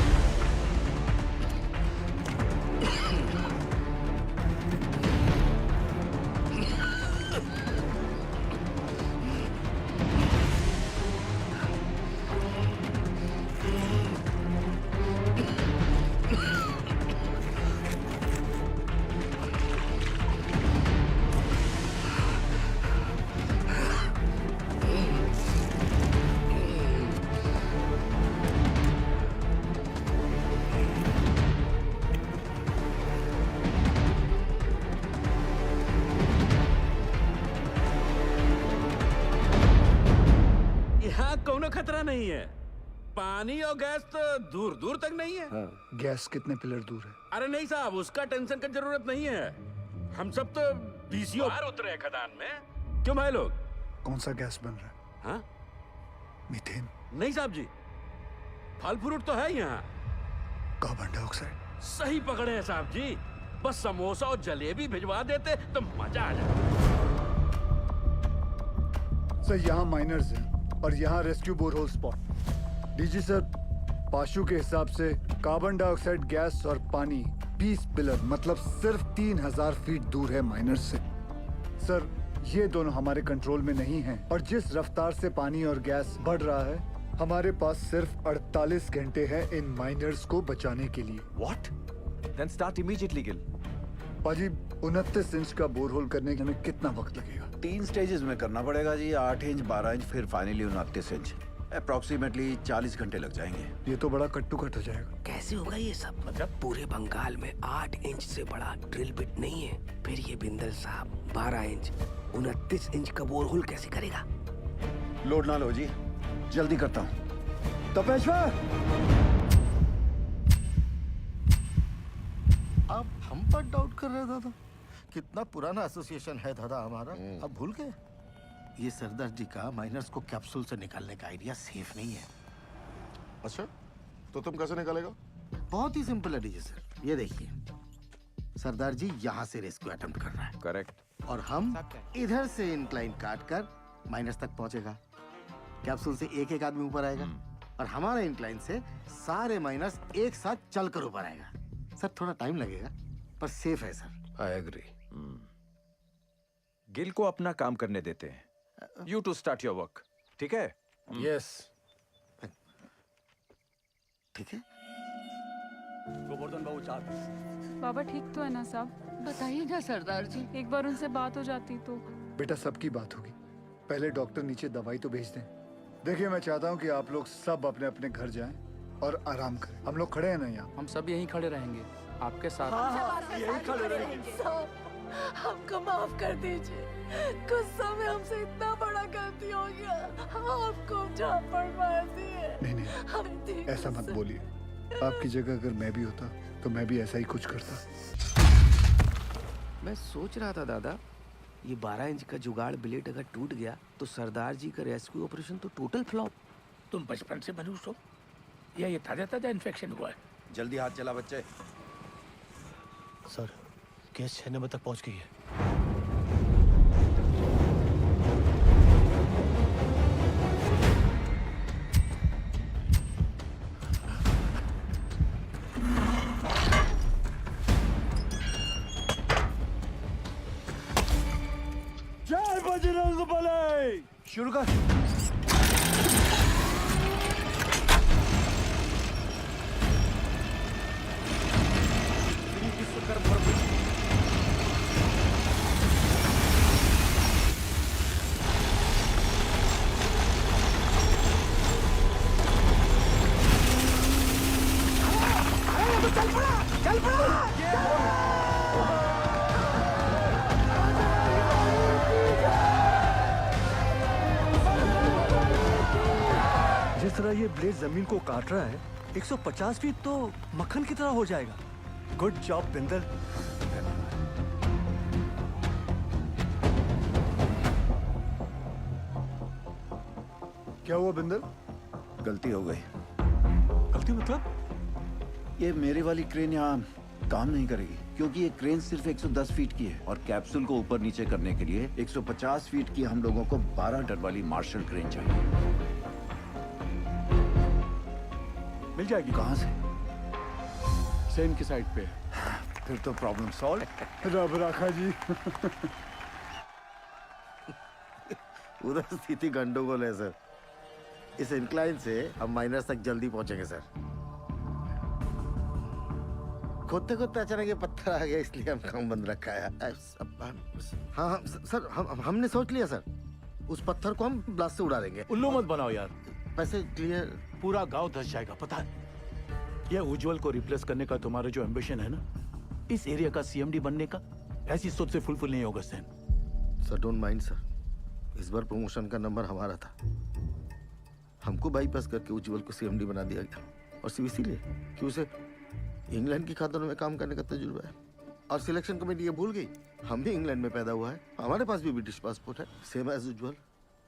यहाँ कोनो खतरा नहीं है। पानी और गैस तो दूर दूर तक नहीं है। गैस कितने पिलर दूर है? अरे नहीं साहब, उसका टेंशन की जरूरत नहीं है। हम सब तो बीसीओ बाहर उतरे हैं खदान में। क्यों भाई लोग? कौन सा गैस बन रहा है? हाँ? मीथेन? नहीं साहब जी, फल फ्रूट तो है यहाँ। Carbon dioxide? सही पकड़े हैं साहब जी। बस समोसा और जलेबी भिजवा देते तो मजा आ जाता। सर यहाँ माइनर्स हैं और यहाँ rescue borehole spot. DG sir, पाशु के हिसाब से कार्बन डाइऑक्साइड गैस और पानी 20 पिलर मतलब सिर्फ 3000 फीट दूर है माइनर्स से। सर ये दोनों हमारे कंट्रोल में नहीं हैं और जिस रफ्तार से पानी और गैस बढ़ रहा है हमारे पास सिर्फ 48 घंटे हैं इन माइनर्स को बचाने के लिए। What? Then start immediately, Gil. पाजी 29 इंच का बोरहोल करने में कितना वक्त लगेगा? 3 स्टेजेस में करना पड़ेगा जी। 8 इंच, 12 इंच, फिर फाइनली 29 इंच। अप्रोक्सीमेटली 40 घंटे लग जाएंगे। ये तो बड़ा कट्टू कट हो जाएगा। कैसे होगा ये सब? मतलब पूरे बंगाल में 8 इंच से बड़ा ड्रिल बिट नहीं है। फिर ये बिंदल साहब 12 इंच 29 इंच का बोरहोल कैसे करेगा? लोड ना लो जी, जल्दी करता हूँ। तपेश्वर! आप हम पर डाउट कर रहे दादा? कितना पुराना एसोसिएशन है दादा हमारा, अब भूल गए? ये सरदार जी का माइनर्स को कैप्सूल से निकालने का आइडिया सेफ नहीं है। अच्छा, तो तुम कैसे निकालेगा? बहुत ही सिंपल है डीजे सर, ये देखिए। सरदार जी यहाँ से रेस्क्यू अटेम्प्ट कर रहा है। करेक्ट। और हम इधर से इंक्लाइन काट कर माइनस तक पहुंचेगा। कैप्सूल से एक एक आदमी ऊपर आएगा और हमारे इंक्लाइन से सारे माइनस एक साथ चलकर ऊपर आएगा। सर थोड़ा टाइम लगेगा पर सेफ है सर। I agree. गिल को अपना काम करने देते हैं। You to start your work. ठीक है? Yes. ठीक है? गोवर्धन बाबू चार। बाबा ठीक तो है ना साहब? बताइए ना सरदार जी। एक बार उनसे बात हो जाती तो। बेटा सबकी बात होगी, पहले डॉक्टर नीचे दवाई तो भेज दें। देखिए मैं चाहता हूँ कि आप लोग सब अपने अपने घर जाएं और आराम करें। हम लोग खड़े हैं ना यहाँ। हम सब यहीं खड़े रहेंगे आपके साथ। यही खड़े रहेंगे। हमको माफ कर दीजिए, गुस्सा में हमसे इतना बड़ा गलती हो गया, आपको झापड़ मार दिए। नहीं ऐसा मत बोलिए, आपकी जगह अगर मैं भी होता तो मैं भी ऐसा ही कुछ करता। मैं सोच रहा था दादा, ये 12 इंच का जुगाड़ ब्लेड अगर टूट गया तो सरदार जी का रेस्क्यू ऑपरेशन तो टोटल फ्लॉप। तुम बचपन से मनुष्य हो या ये ताजा ताजा इन्फेक्शन हुआ है? जल्दी हाथ चला बच्चे। सर केस 6 नंबर तक पहुंच गई है। जय बजरंग बली। शुरू कर। जिस तरह ये ब्लेड जमीन को काट रहा है, 150 फीट तो मक्खन की तरह हो जाएगा। Good job Bindal. क्या हुआ बिंदल? गलती हो गई। गलती मतलब? ये मेरी वाली क्रेन यहाँ काम नहीं करेगी क्योंकि ये क्रेन सिर्फ 110 फीट की है और कैप्सूल को ऊपर नीचे करने के लिए 150 फीट की हम लोगों को 12 टन वाली मार्शल क्रेन चाहिए। मिल जाएगी। कहाँ से? सेन की साइड पे। फिर तो प्रॉब्लम सॉल्व। रब राखा जी। उधर स्थिति गंडोगोल है सर। इस इंक्लाइन से हम माइनस तक जल्दी पहुंचेंगे सर। खोदते खोदते अचानक ये पत्थर आ गया इसलिए हम काम बंद रखा है। हाँ सर हमने सोच लिया सर, उस पत्थर को हम ब्लास्ट से उड़ा देंगे। उल्लू मत बनाओ यार। पैसे क्लियर। पूरा गांव धस जाएगा पता है। यह उज्जवल को रिप्लेस करने का तुम्हारा जो एम्बिशन है ना, इस एरिया का सीएमडी बनने का, ऐसी सोच से फुलफिल नहीं होगा Sen. Sir don't mind sir, इस बार प्रमोशन का नंबर हमारा था। हमको बाईपास करके उज्जवल को सीएमडी बना दिया गया और सिर्फ इसीलिए कि उसे इंग्लैंड की खातों में काम करने का तजुर्बा है। और सिलेक्शन कमेटी ये भूल गई हम भी इंग्लैंड में पैदा हुआ है, हमारे पास भी ब्रिटिश पासपोर्ट है, सेम एज उज्जवल।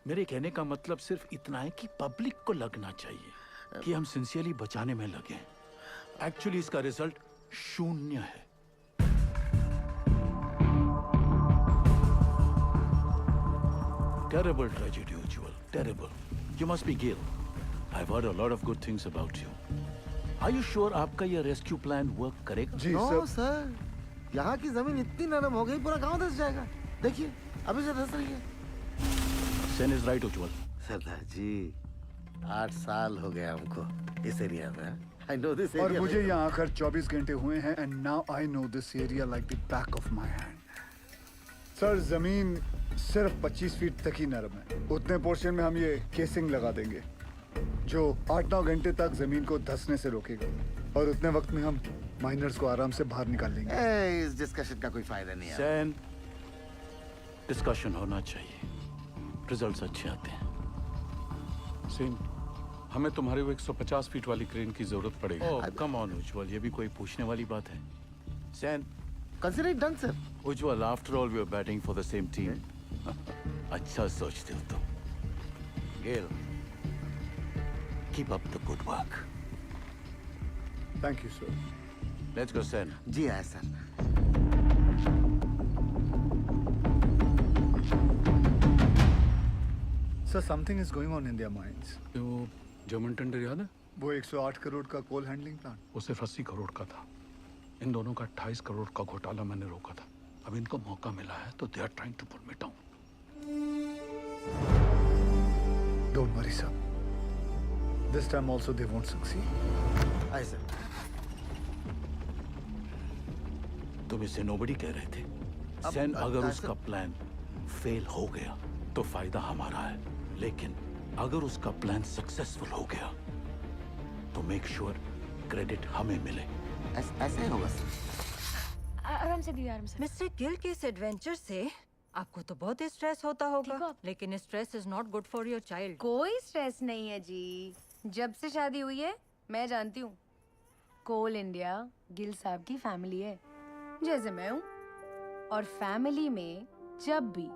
मेरे कहने का मतलब सिर्फ इतना है कि पब्लिक को लगना चाहिए कि हम सिंसियरली बचाने में लगे। एक्चुअली इसका रिजल्ट 0 है। Terrible tragedy, Ujjwal. Terrible. You must be Gil. I've heard a lot of good things about you. Are you sure आपका ये रेस्क्यू प्लान वर्क करेगा? जी नो सर, यहाँ की जमीन इतनी नरम हो गई पूरा गांव धस जाएगा। देखिए अभी से धस रही है। Sen is right, Ujjwal. सरदार जी 8 साल हो गया हमको इस एरिया में। I know this और area मुझे well. यहाँ आकर 24 घंटे हुए हैं and now I know this area like the back of my hand. Sir जमीन सिर्फ 25 फीट तक ही नरम है। उतने पोर्शन में हम ये केसिंग लगा देंगे जो 8-9 घंटे तक जमीन को धंसने से रोकेगा और उतने वक्त में हम माइनर्स को आराम से बाहर निकाल लेंगे। इस डिस्कशन का कोई फायदा नहीं है। सैन, डिस्कशन होना चाहिए, रिजल्ट्स अच्छे आते हैं। सेन, हमें तुम्हारी वो 150 फीट वाली क्रेन की जरूरत पड़ेगी। ओह कम ऑन उज्जवल, ये भी कोई पूछने वाली बात है? Sain, consider it done sir. Ujjwal, after all we are batting for the same team. अच्छा सोचते हो तुम। Gale, keep up the good work. Thank you sir. Let's go Sain. जी हाँ sir. Sir something is going on in their minds. वो German tender याद है? वो 108 करोड़ का कोल हैंडलिंग प्लांट, वो सिर्फ 80 करोड़ का था। इन दोनों का 28 करोड़ का घोटाला मैंने रोका था। अब इनको मौका मिला है तो they are trying to pull me down. Don't worry sir, this time also they won't succeed. आए सर। तुम इसे नोबडी कह रहे थे। अब सेन अगर ऐसा- उसका प्लान फेल हो गया तो फायदा हमारा है, लेकिन अगर उसका प्लान सक्सेसफुल हो गया तो मेक श्योर क्रेडिट हमें मिले। ऐसा ही होगा सर। आराम से दीदी, आराम से। मिस्टर गिल के इस एडवेंचर से आपको तो बहुत स्ट्रेस होता होगा, लेकिन stress is not good for your child. कोई स्ट्रेस नहीं है जी। जब से शादी हुई है मैं जानती हूँ, कोल इंडिया गिल साहब की फैमिली है, जैसे मैं हूँ। और फैमिली में जब भी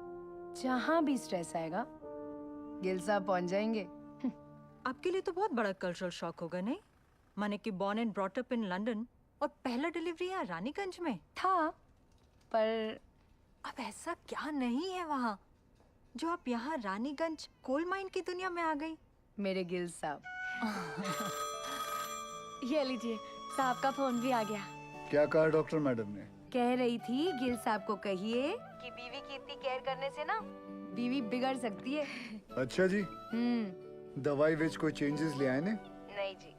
जहाँ भी स्ट्रेस आएगा गिल साहब पहुँच जाएंगे। आपके लिए तो बहुत बड़ा कल्चरल शॉक होगा, नहीं? माने कि born and brought up in London और पहला डिलीवरी यहाँ रानीगंज में था, पर अब ऐसा क्या नहीं है वहाँ जो आप यहाँ रानीगंज कोल माइन की दुनिया में आ गई? मेरे गिल साहब। ये लीजिए, साहब का फोन भी आ गया। क्या कहा डॉक्टर मैडम ने? कह रही थी गिल साहब को कहिए कि बीवी की इतनी केयर करने से ना बीवी बिगड़ सकती है। अच्छा जी, दवाई विच कोई चेंजेस ले आए ने? नहीं जी।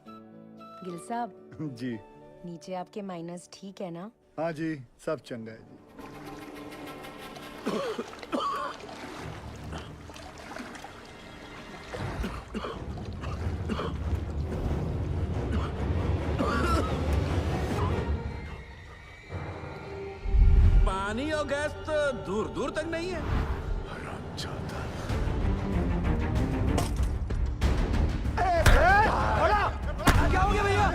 गिल साहब जी। नीचे आपके माइनस ठीक है ना? हाँ जी, सब चंगा है जी। पानी और गैस तो दूर दूर तक नहीं है। क्या हो गया भैया?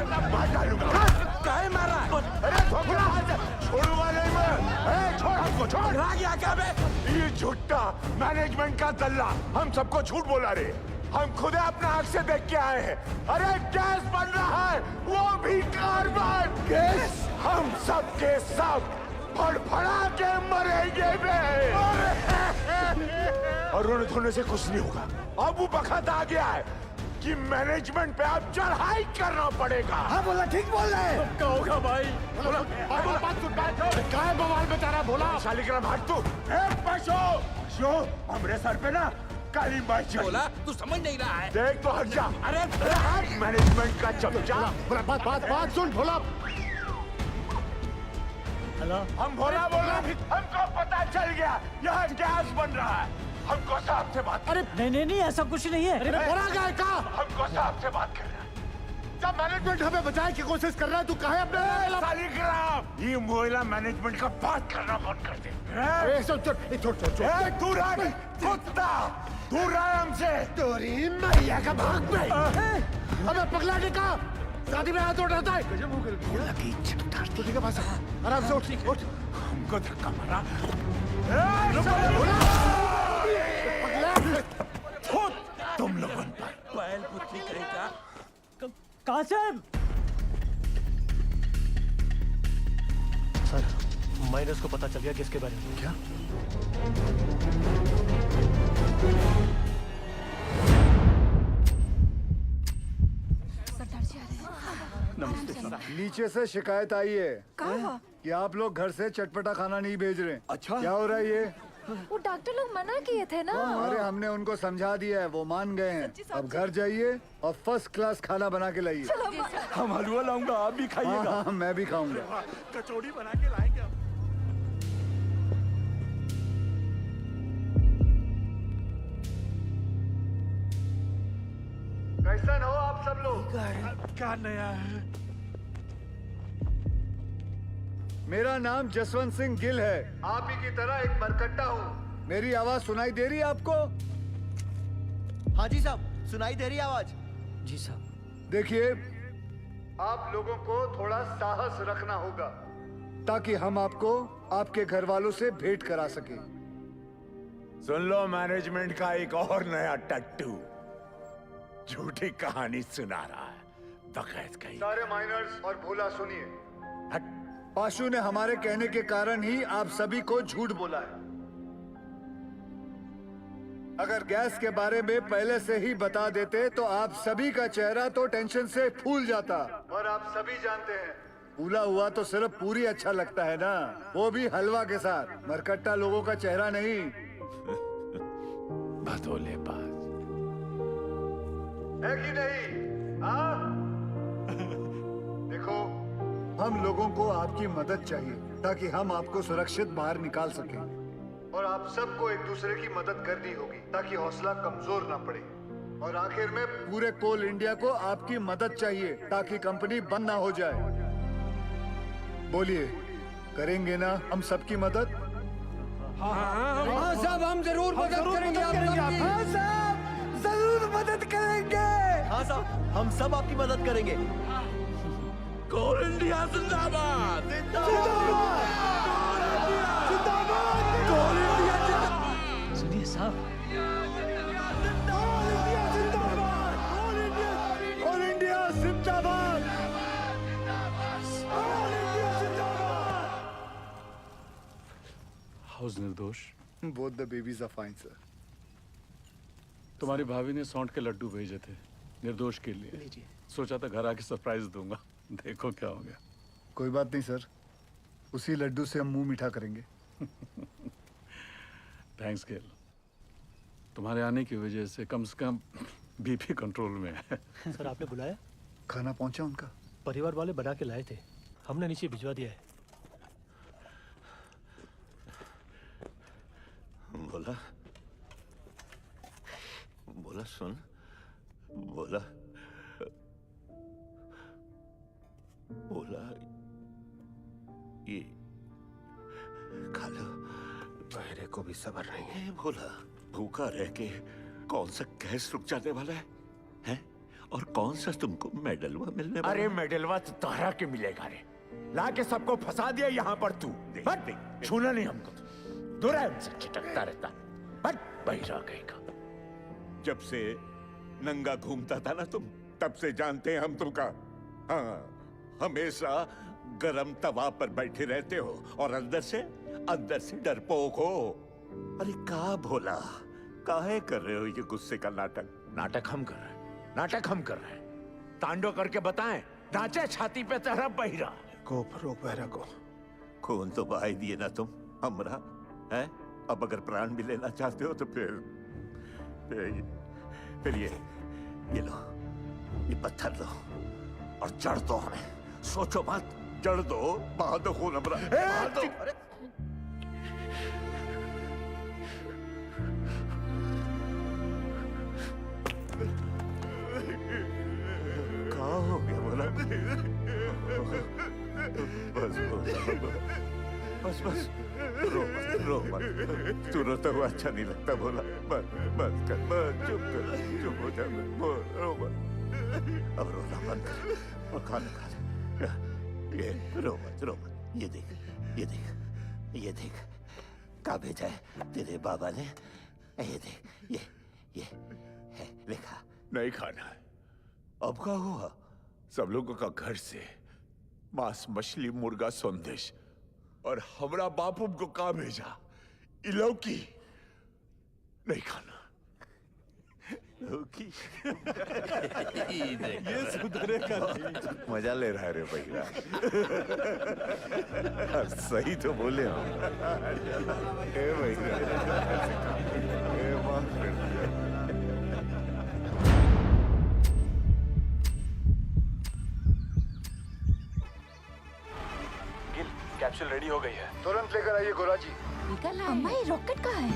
काहे मार रहा है? अरे छोड़ूंगा नहीं मैं। छोड़ हमको, छोड़। रहा क्या क्या बे? ये झूठा मैनेजमेंट का दल्ला हम सबको झूठ बोला रे। हम खुद अपना आंख से देख के आए हैं। अरे गैस बन रहा है, वो भी कार्बन गैस। हम सब के सब फड़फड़ा के मरेंगे बे। और रोने धोने से कुछ नहीं होगा। अब वो वक्त आ गया है कि मैनेजमेंट पे अब चढ़ाई करना पड़ेगा। हाँ बोला, ठीक बोल रहा है। क्या होगा भाई? बात सुन, काय बवाल बेचारा बोला। शालिग्राम हट तू। पशु हमरे सर पे ना काली बाई बोला, तू समझ नहीं रहा है। देख तो हट जा। अरे मैनेजमेंट का चमचा। बात सुन भोला। हेलो, हम भोला बोल रहे, हमको पता चल गया यहाँ गैस बन रहा है। हमको साहब से बात। अरे नहीं ऐसा कुछ नहीं है। बोला गया का? हमको साहब से बात कर रहा है। जब मैनेजमेंट हमें बचाने की कोशिश कर रहा है, तू कहे अपने शालिग्राम। ये मोहल्ला मैनेजमेंट का बात करना बंद कर दे। छोड़ तू रहा कुत्ता, दूर रहा हमसे। तोरी मैया का भाग में। अबे पगला टिका, शादी में हाथ उठाता है। ठीक है बस, आराम से उठ। हमको धक्का मारा। तुम लोगों पर बैल पुत्री कहेगा। कासिम! सर, माइनस को पता चल गया किसके बारे में। क्या? सरदार जी आ रहे हैं। नमस्ते सर। नीचे से शिकायत आई है कि आप लोग घर से चटपटा खाना नहीं भेज रहे। अच्छा, क्या हो रहा है ये? वो डॉक्टर लोग मना किए थे ना। अरे हमने उनको समझा दिया है, वो मान गए हैं। अब घर जाइए और फर्स्ट क्लास खाना बना के लाइए। हम हलवा लाऊंगा, आप भी खाइएगा। हाँ, मैं भी खाऊंगा। कचौड़ी बना के लाएंगे हम। कैसन हो आप सब लोग? क्या नया है? मेरा नाम जसवंत सिंह गिल है। आप ही की तरह एक मरकट्टा हूँ। मेरी आवाज सुनाई दे रही है आपको? हाँ जी साहब, सुनाई दे रही है आवाज। जी साहब। देखिए, आप लोगों को थोड़ा साहस रखना होगा ताकि हम आपको आपके घर वालों से भेंट करा सके। सुन लो, मैनेजमेंट का एक और नया टट्टू झूठी कहानी सुना रहा है। बकैत कहीं। सारे माइनर्स और भोला सुनिए। पाशु ने हमारे कहने के कारण ही आप सभी को झूठ बोला है। अगर गैस के बारे में पहले से ही बता देते तो आप सभी का चेहरा तो टेंशन से फूल जाता। और आप सभी जानते हैं, फूला हुआ तो सिर्फ पूरी अच्छा लगता है ना, वो भी हलवा के साथ। मरकट्टा लोगों का चेहरा नहीं। भदोले बाज है कि नहीं? हाँ? देखो, हम लोगों को आपकी मदद चाहिए ताकि हम आपको सुरक्षित बाहर निकाल सकें। और आप सबको एक दूसरे की मदद करनी होगी ताकि हौसला कमजोर ना पड़े। और आखिर में पूरे कोल इंडिया को आपकी मदद चाहिए ताकि कंपनी बंद ना हो जाए। बोलिए, करेंगे ना हम सबकी मदद? हाँ साहब, हम जरूर मदद करेंगे आपकी। हाँ साहब, जरूर मदद करेंगे। हाँ साहब, हम सब आपकी मदद करेंगे। कोल इंडिया जिंदाबाद। सुनिए साहब, कोल इंडिया जिंदाबाद। हाउस निर्दोष। Both the babies are fine sir. तुम्हारी भाभी ने सौंठ के लड्डू भेजे थे निर्दोष के लिए। सोचा था घर आके सरप्राइज दूंगा, देखो क्या हो गया। कोई बात नहीं सर, उसी लड्डू से हम मुंह मीठा करेंगे। थैंक्स गेल, तुम्हारे आने की वजह से कम बीपी कंट्रोल में है। सर आपने बुलाया? खाना पहुंचा उनका? परिवार वाले बना के लाए थे, हमने नीचे भिजवा दिया है। बोला बोला सुन, बोला बोला ये खा लो। बहरे को भी सब्र नहीं है। बोला भूखा रह के कौन सा गैस रुक जाने वाला है, हैं? और कौन सा तुमको मेडलवा मिलने वाला? अरे मेडलवा तो तारा के मिलेगा रे। ला के सबको फंसा दिया यहाँ पर तू। हट, छूना नहीं हमको। दूर है हमसे, छिटकता रहता। हट, बहिरा गएगा। जब से नंगा घूमता था ना तुम, तब से जानते हैं हम तुमका। हाँ, हमेशा गरम तवा पर बैठे रहते हो और अंदर से डरपोक हो। अरे का भोला, काहे कर रहे हो ये गुस्से का नाटक? नाटक हम कर रहे हैं, नाटक हम कर रहे हैं। तांडव करके बताएं, नाचे छाती पे तेरा बहिरा को रोक बहरा को। खून तो बहा ही दिए ना तुम हमरा, हैं? अब अगर प्राण भी लेना चाहते हो तो फिर ये लो, ये पत्थर लो और जड़ दो हमें। सोचो मत, जड़ दो, बहा दो खून हमरा, बहा दो। क्या हो गया बोला? बस रो मत। तू रोता हुआ अच्छा नहीं लगता बोला। बस चुप हो जा, रो मत। अब रोना बंद कर और खाना खा ले। ये रो मत। ये देख क्या भेजा है तेरे बाबा ने। ये देख, ये है, लिखा। नहीं खाना है। अब क्या हुआ? सब लोगों का घर से मांस, मछली, मुर्गा, संदेश, और हमरा बापू को कहा भेजा? इलौकी नहीं खाना। लौकी ये सुधरे का नहीं। मजा ले रहा है रे भैया। सही तो बोले हम। ए भैया, ए माफ कर दिया। कैप्सूल रेडी हो गई है। तुरंत लेकर आइए गोरा जी। निकल अम्मा, ये रॉकेट कहाँ है?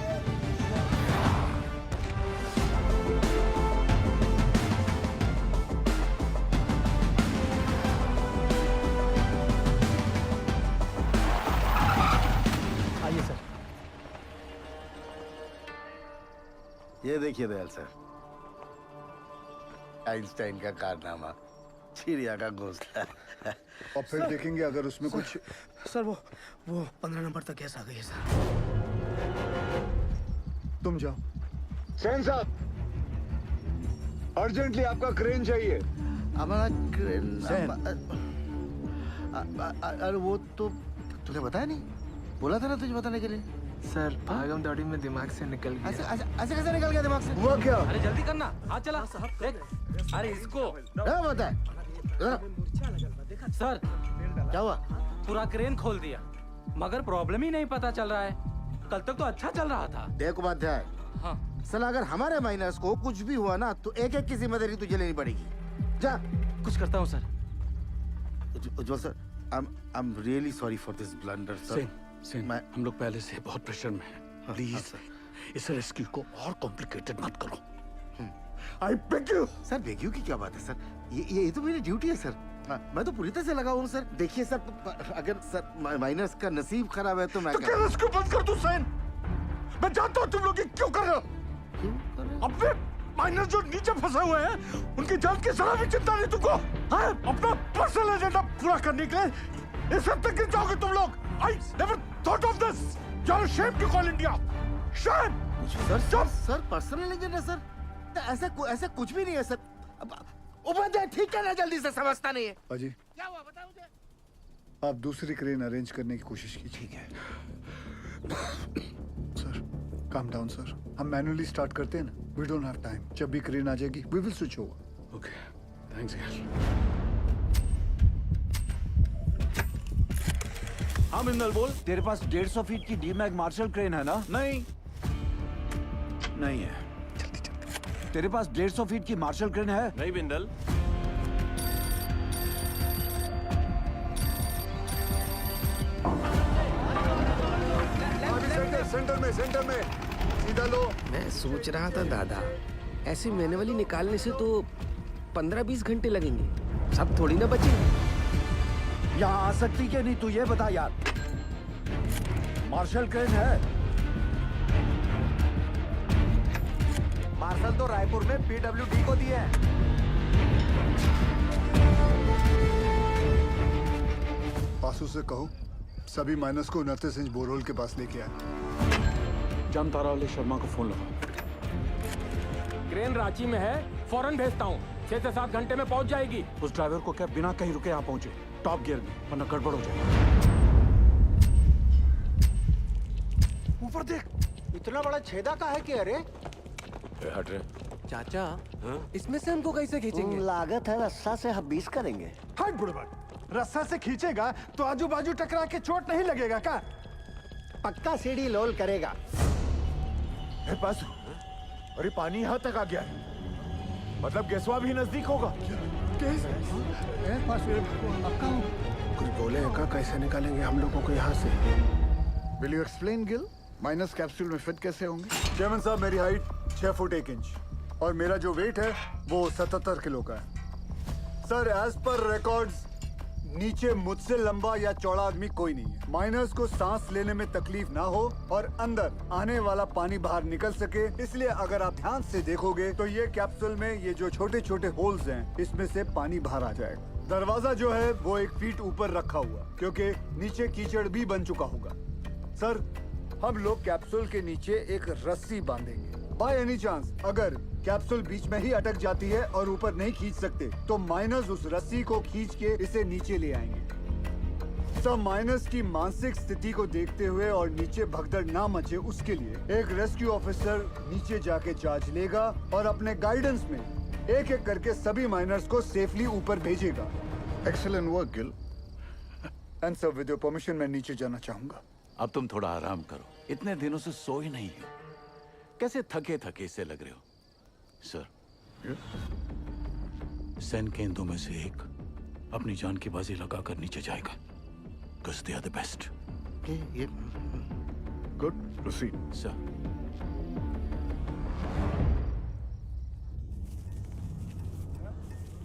आइए सर। ये देखिए दयाल सर, आइंस्टाइन का कारनामा, चिड़िया का घोंसला। और फिर देखेंगे अगर उसमें कुछ। सर वो 15 नंबर तक गैस आ गई है सर। तुम जाओ। सेन साहब, अर्जेंटली आपका क्रेन चाहिए। हमारा क्रेन। अरे वो तो तुझे बताया नहीं, बोला था ना तुझे बताने के लिए। सर भागम दौड़ी में दिमाग से निकल गया। ऐसे कैसे निकल गया दिमाग से? हुआ क्या? अरे जल्दी करना, हाथ चला। अरे इसको क्या बता है? सर क्या हुआ? पूरा क्रेन खोल दिया, मगर प्रॉब्लम ही नहीं पता चल रहा है। कल तक तो अच्छा चल रहा था। देख उपाध्याय, हाँ साला अगर हमारे माइनस को कुछ भी हुआ ना तो एक की जिम्मेदारी तुझे लेनी पड़ेगी। जा। कुछ करता हूँ sir. Ujjwal sir, I am really sorry for this blunder sir. Sen, हम लोग पहले से बहुत प्रेशर में हैं। प्लीज इस रेस्क्यू को और कॉम्प्लिकेटेड मत करो। I beg you. Sir beg you की क्या बात है सर? ये तो मेरी ड्यूटी है सर। मैं तो पूरी तरह से लगा हूँ सर। देखिए सर, अगर सर माइनर्स का नसीब खराब है तो मैं क्या रेस्क्यू बंद कर दूं सेन? मैं जानता हूँ तुम लोग ये क्यों कर रहे हो। अपने माइनर्स जो नीचे फंसे हुए हैं उनकी जान की जरा भी चिंता नहीं तुमको? हाँ? अपना पर्सनल एजेंडा पूरा करने के लिए इस हद तक गिर जाओगे तुम लोग। I never thought of this. You're ashamed to call India. Shame. Sir personal agenda sir? ऐसा कुछ भी नहीं है सर। उपाध्याय ठीक करना जल्दी से, समझता नहीं है। अजी क्या हुआ बताओ मुझे। आप दूसरी क्रेन अरेंज करने की कोशिश कीजिए। ठीक है सर, काम डाउन सर। हम मैन्युअली स्टार्ट करते हैं ना। We don't have time. जब भी क्रेन आ जाएगी we will switch over. Okay, thanks यार। हाँ बिंदल बोल। तेरे पास 150 फीट की डीमैग मार्शल क्रेन है ना? नहीं है। तेरे पास 150 फीट की मार्शल क्रेन है? नहीं बिंदल। सेंटर में सीधा लो। मैं सोच रहा था दादा, ऐसे मैनुअली निकालने से तो 15-20 घंटे लगेंगे, सब थोड़ी ना बचे। यहाँ आ सकती क्या नहीं तू ये बता यार। मार्शल क्रेन है। मार्शल तो रायपुर में PWD को दिए हैं। पासू से कहो सभी माइनस को 29 इंच बोरहोल के पास लेके आए। जामतारा वाले शर्मा को फोन लगा। क्रेन रांची में है, फौरन भेजता हूँ। 6 से 7 घंटे में पहुँच जाएगी। उस ड्राइवर को क्या बिना कहीं रुके यहाँ पहुंचे, टॉप गियर में, वरना गड़बड़ हो जाएगी। ऊपर देख, इतना बड़ा छेदा का है कि अरे हट रहे। चाचा, इसमें से हमको कैसे खींचेंगे? लागत है रस्सा से हम 20 करेंगे। हट बुढ़बा, रस्सा से खींचेगा तो आजू बाजू टकरा के चोट नहीं लगेगा का? पक्का सीढ़ी लोल करेगा। पासू, अरे पानी यहाँ तक आ गया है, मतलब गेसवा भी नजदीक होगा। कुछ बोले का कैसे निकालेंगे हम लोगों को यहाँ से? Will you explain Gill? Minus capsule में फिट कैसे होंगे? चेयरमैन साहब, मेरी हाइट 6 फुट 1 इंच और मेरा जो वेट है वो 77 किलो का है। सर, एज पर रिकॉर्ड्स नीचे मुझसे लंबा या चौड़ा आदमी कोई नहीं है। माइनर्स को सांस लेने में तकलीफ ना हो और अंदर आने वाला पानी बाहर निकल सके, इसलिए अगर आप ध्यान से देखोगे तो ये कैप्सूल में ये जो छोटे छोटे होल्स हैं, इसमें से पानी बाहर आ जाएगा। दरवाजा जो है वो 1 फीट ऊपर रखा हुआ, क्योंकि नीचे कीचड़ भी बन चुका होगा। सर, हम लोग कैप्सूल के नीचे एक रस्सी बांधेंगे। बाय एनी चांस अगर कैप्सूल बीच में ही अटक जाती है और ऊपर नहीं खींच सकते, तो माइनर्स उस रस्सी को खींच के इसे नीचे ले आएंगे। सब माइनर्स की मानसिक स्थिति को देखते हुए और नीचे भगदड़ ना मचे, उसके लिए एक रेस्क्यू ऑफिसर नीचे जाके चार्ज लेगा और अपने गाइडेंस में एक एक करके सभी माइनर्स को सेफली ऊपर भेजेगा। Excellent work Gill. And sir, with your permission मैं नीचे जाना चाहूंगा। अब तुम थोड़ा आराम करो, इतने दिनों से सोए नहीं हो, कैसे थके थके से लग रहे हो। सर, सेन के इन दो में से एक अपनी जान की बाजी लगाकर नीचे जाएगा, because they are the best. Good, proceed. Sir,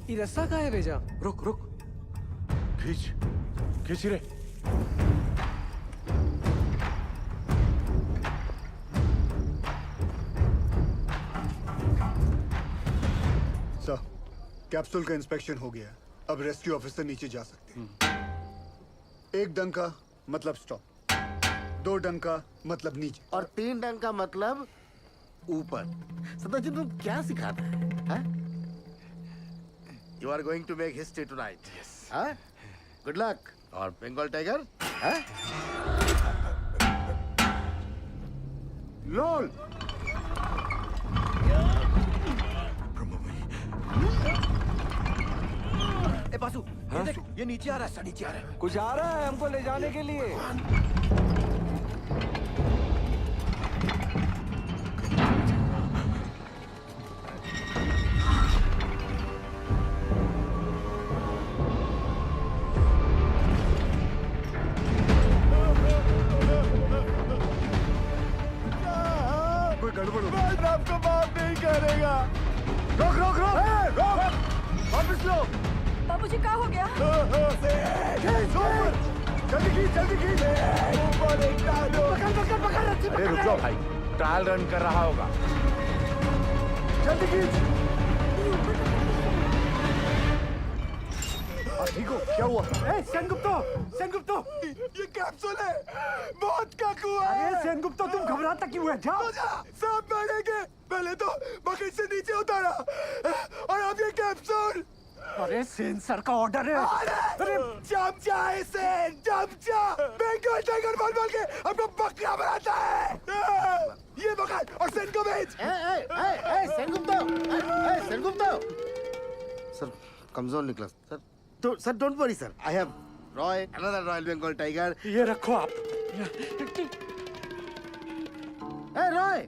ये रस्सा कहाँ है भेजा? रुक रुक, खींच रे। सर, कैप्सूल का इंस्पेक्शन हो गया। अब रेस्क्यू ऑफिसर नीचे जा सकते हैं। 1 डंका मतलब स्टॉप, 2 डंका मतलब नीचे, और 3 डंका मतलब ऊपर। सदाजी, तुम क्या सिखाते हैं? You are going to make history tonight. Yes. Good luck. और बंगाल टाइगर? लोल। ए बासु, ये देख, ये नीचे आ रहा है, नीचे आ रहा है। कुछ आ रहा है हमको ले जाने के लिए। करेगा। रोक रोक रोक रोक, वापस लो। बाबूजी क्या हो गया? जल्दी खींच अरे रुक जाओ भाई, ट्रायल रन कर रहा होगा। जल्दी खींच। ठीक हो? क्या हुआ? सेनगुप्तो, ये कैप्सूल है, बहुत काकू है। अरे सेनगुप्तो, तुम घबराता क्यों है? जाओ। सांप मारेंगे। पहले तो बकेट से नीचे उतारा और अब ये कैप्सूल। अरे सेन सर का ऑर्डर है। अरे चमचा है सेन, चमचा। बंगाल टाइगर बोल के अपना बकरा बनाता है। ये पकड़ और सेन को भेज। सेनगुप्तो। सर कमजोर निकला सर। तो sir don't worry sir, I have roy, another royal Bengal tiger. ये रखो आप। रॉय,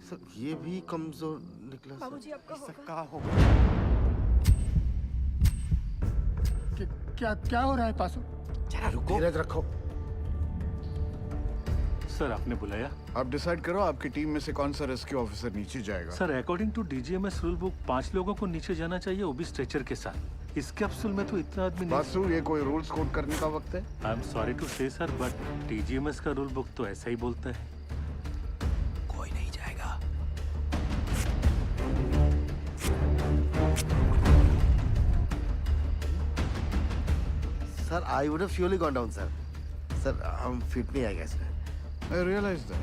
सर ये भी कमजोर निकला। बाबूजी आपका होगा। क्या हो रहा है पासो? जरा रुको। धीरज रखो। सर आपने बुलाया? आप डिसाइड करो आपकी टीम में से कौन सा रेस्क्यू ऑफिसर नीचे जाएगा। Sir according to DGMS rule book 5 लोगों को नीचे जाना चाहिए, वो भी स्ट्रेचर के साथ। इस कैप्सूल में तो इतना आदमी नहीं। बासु, ये कोई रूल्स कोड करने का वक्त है? आई एम सॉरी टू से सर, बट डीजीएमएस का रूल बुक तो ऐसा ही बोलता है। कोई नहीं जाएगा। Sir I would have surely gone down sir. Sir हम फिट नहीं आएगा इसमें। I realize that.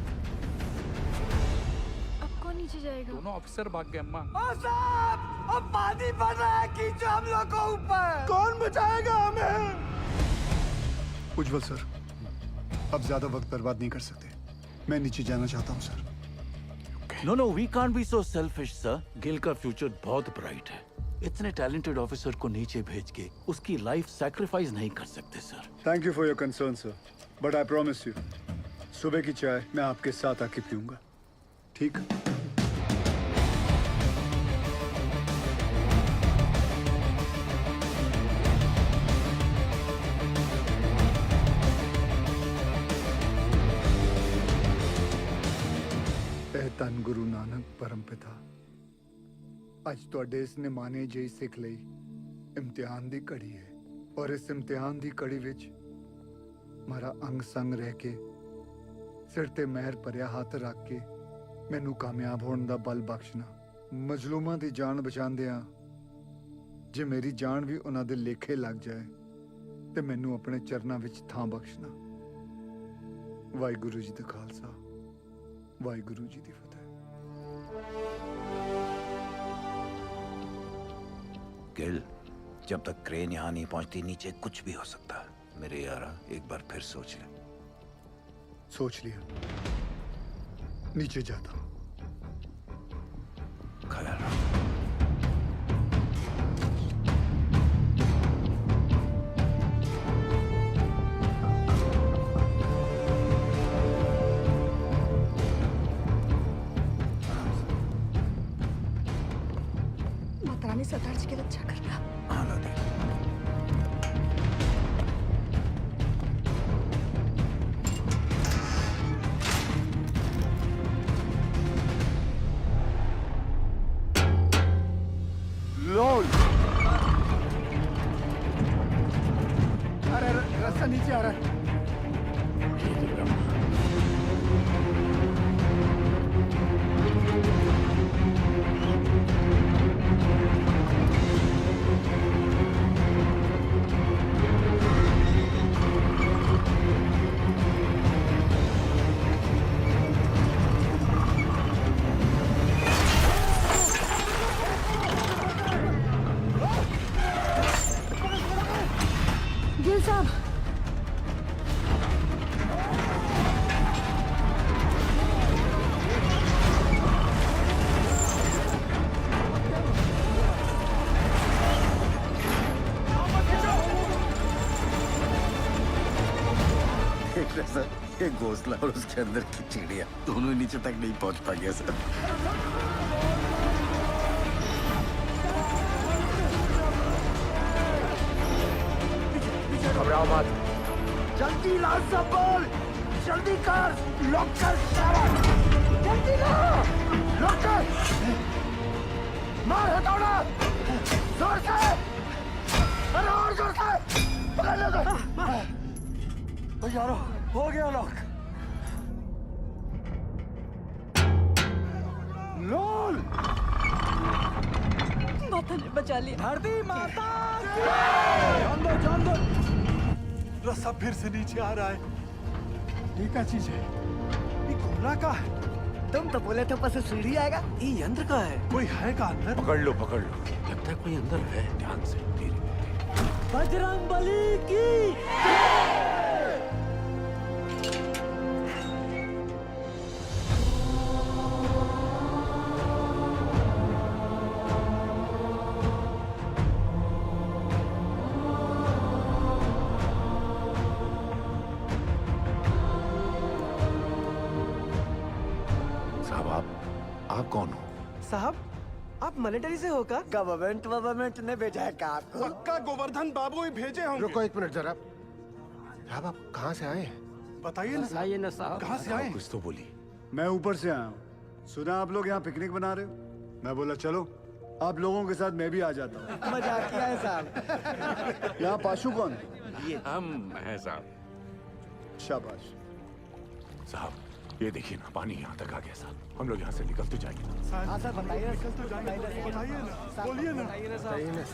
अब कौन नीचे जाएगा? दोनों ऑफिसर भाग गए अम्मा। साहब, अब पानी बढ़ रहा है, खींचो हम लोग को ऊपर। कौन बचाएगा हमें? उज्जवल सर, अब ज्यादा वक्त बर्बाद नहीं कर सकते। मैं नीचे जाना चाहता हूँ sir. No, we can't be so selfish, sir. Gill का फ्यूचर बहुत ब्राइट है। इतने टैलेंटेड ऑफिसर को नीचे भेज के उसकी लाइफ सैक्रिफाइस नहीं कर सकते sir. Thank you for your concern sir, but I promise you, सुबह की चाय मैं आपके साथ आके पीऊंगा, ठीक? ਧੰਨ ਗੁਰੂ ਨਾਨਕ ਪਰਮਪਿਤਾ, ਅੱਜ ਤੁਹਾਡੇ ਇਸ ਨਿਮਾਣੇ ਜਿਹੀ ਸਿੱਖ ਲਈ ਇਮਤਿਹਾਨ ਦੀ ਘੜੀ ਹੈ, ਔਰ ਇਸ ਇਮਤਿਹਾਨ ਦੀ ਘੜੀ ਵਿੱਚ ਮਾਰਾ ਅੰਗ ਸੰਗ ਰਹਿ ਕੇ ਸਿਰ ਤੇ ਮਹਿਰ ਭਰਿਆ ਹੱਥ ਰੱਖ ਕੇ ਮੈਨੂੰ ਕਾਮਯਾਬ ਹੋਣ ਦਾ ਬਲ ਬਖਸ਼ਣਾ। ਮਜ਼ਲੂਮਾਂ ਦੀ ਜਾਨ ਬਚਾਉਂਦਿਆਂ ਜੇ ਮੇਰੀ ਜਾਨ ਵੀ ਉਹਨਾਂ ਦੇ ਲੇਖੇ ਲੱਗ ਜਾਏ ਤੇ ਮੈਨੂੰ ਆਪਣੇ ਚਰਨਾਂ ਵਿੱਚ ਥਾਂ ਬਖਸ਼ਣਾ। ਵਾਹਿਗੁਰੂ ਜੀ ਦਾ ਖਾਲਸਾ, ਵਾਹਿਗੁਰੂ ਜੀ ਦੀ ਫਤਿਹ। गिल, जब तक क्रेन यहाँ नहीं पहुंचती नीचे कुछ भी हो सकता है। मेरे यारा एक बार फिर सोच ले। सोच लिया, नीचे जाता हूँ। ख्याल रखो। मातारानी सरदार जी के लिए अच्छा करना। हाँ लादी। लोल, अरे रास्ता नीचे आ रहा है। गिल साहब, देख रहे सर, ये घोंसला और उसके अंदर की चिड़िया दोनों नीचे तक नहीं पहुंच पा गया सर। घबराओ मत। जल्दी लाल सब बोल, जल्दी कर, लॉक कर सारा। जल्दी लो। रोक के। मार हथौड़ा। जोर से। अरे और जोर से। पकड़ लो तो। यारो हो गया लॉक। लोल। माता ने बचा लिया। धरती माता। जान दो। रस्सा फिर से नीचे आ रहा है। ये क्या चीज है? ये गोला का है। तुम तो बोले थे ऊपर से सीढ़ी आएगा। ये यंत्र का है। कोई है का अंदर? पकड़ लो लगता है कोई अंदर है। ध्यान से धीरे। बजरंग बली की आप कौन हो? साहब आप मिलिट्री से हो का? गवर्नमेंट ने भेजा है का आपको? पक्का गोवर्धन बाबू ही भेजे होंगे। रुको एक मिनट जरा। साहब आप कहाँ से आए हैं? बताइए ना साहब। कहाँ से आए? कुछ तो बोली। मैं ऊपर से आया हूँ। सुना आप लोग यहाँ पिकनिक बना रहे हो। मैं बोला चलो आप लोगों के साथ मैं भी आ जाता हूँ। मजाक किया है साहब। यहाँ पाशु कौन है? ये हम हैं साहब। शाबाश। साहब ये देखिए ना, पानी यहाँ तक आ गया साहब। हम लोग यहाँ से निकल तो जाएंगे ना। हाँ सर बताइए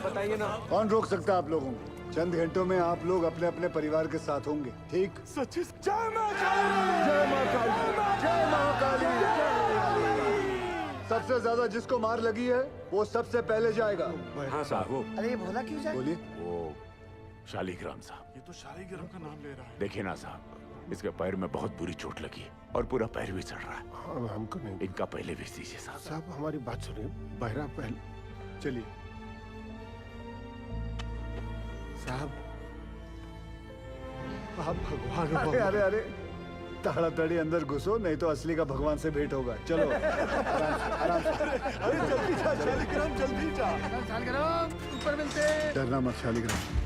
बताइए ना। कौन रोक सकता है आप लोगों को? चंद घंटों में आप लोग अपने अपने परिवार के साथ होंगे। ठीक? सच्ची जय मां काली। जय मां काली। जय मां काली। सबसे ज्यादा जिसको मार लगी है वो सबसे पहले जाएगा। हाँ साहब वो। अरे ये भोला क्यों जाए? बोलिए। वो शालिग्राम साहब। ये तो शालिग्राम का नाम ले रहा है। देखिए ना साहब, इसके पैर में बहुत बुरी चोट लगी है और पूरा पैर भी चढ़ रहा है। हाँ, हमको नहीं। इनका पहले भेज दीजिए साहब। साहब हमारी बात सुनिए। बहरा पहले। चलिए साहब आप भगवान हो। अरे अरे ताड़ाताड़ी अंदर घुसो, नहीं तो असली का भगवान से भेंट होगा। चलो आराम से। अरे जल्दी जा शालिग्राम, जल्दी जा। शालिग्राम ऊपर मिलते। डरना मत शालिग्राम।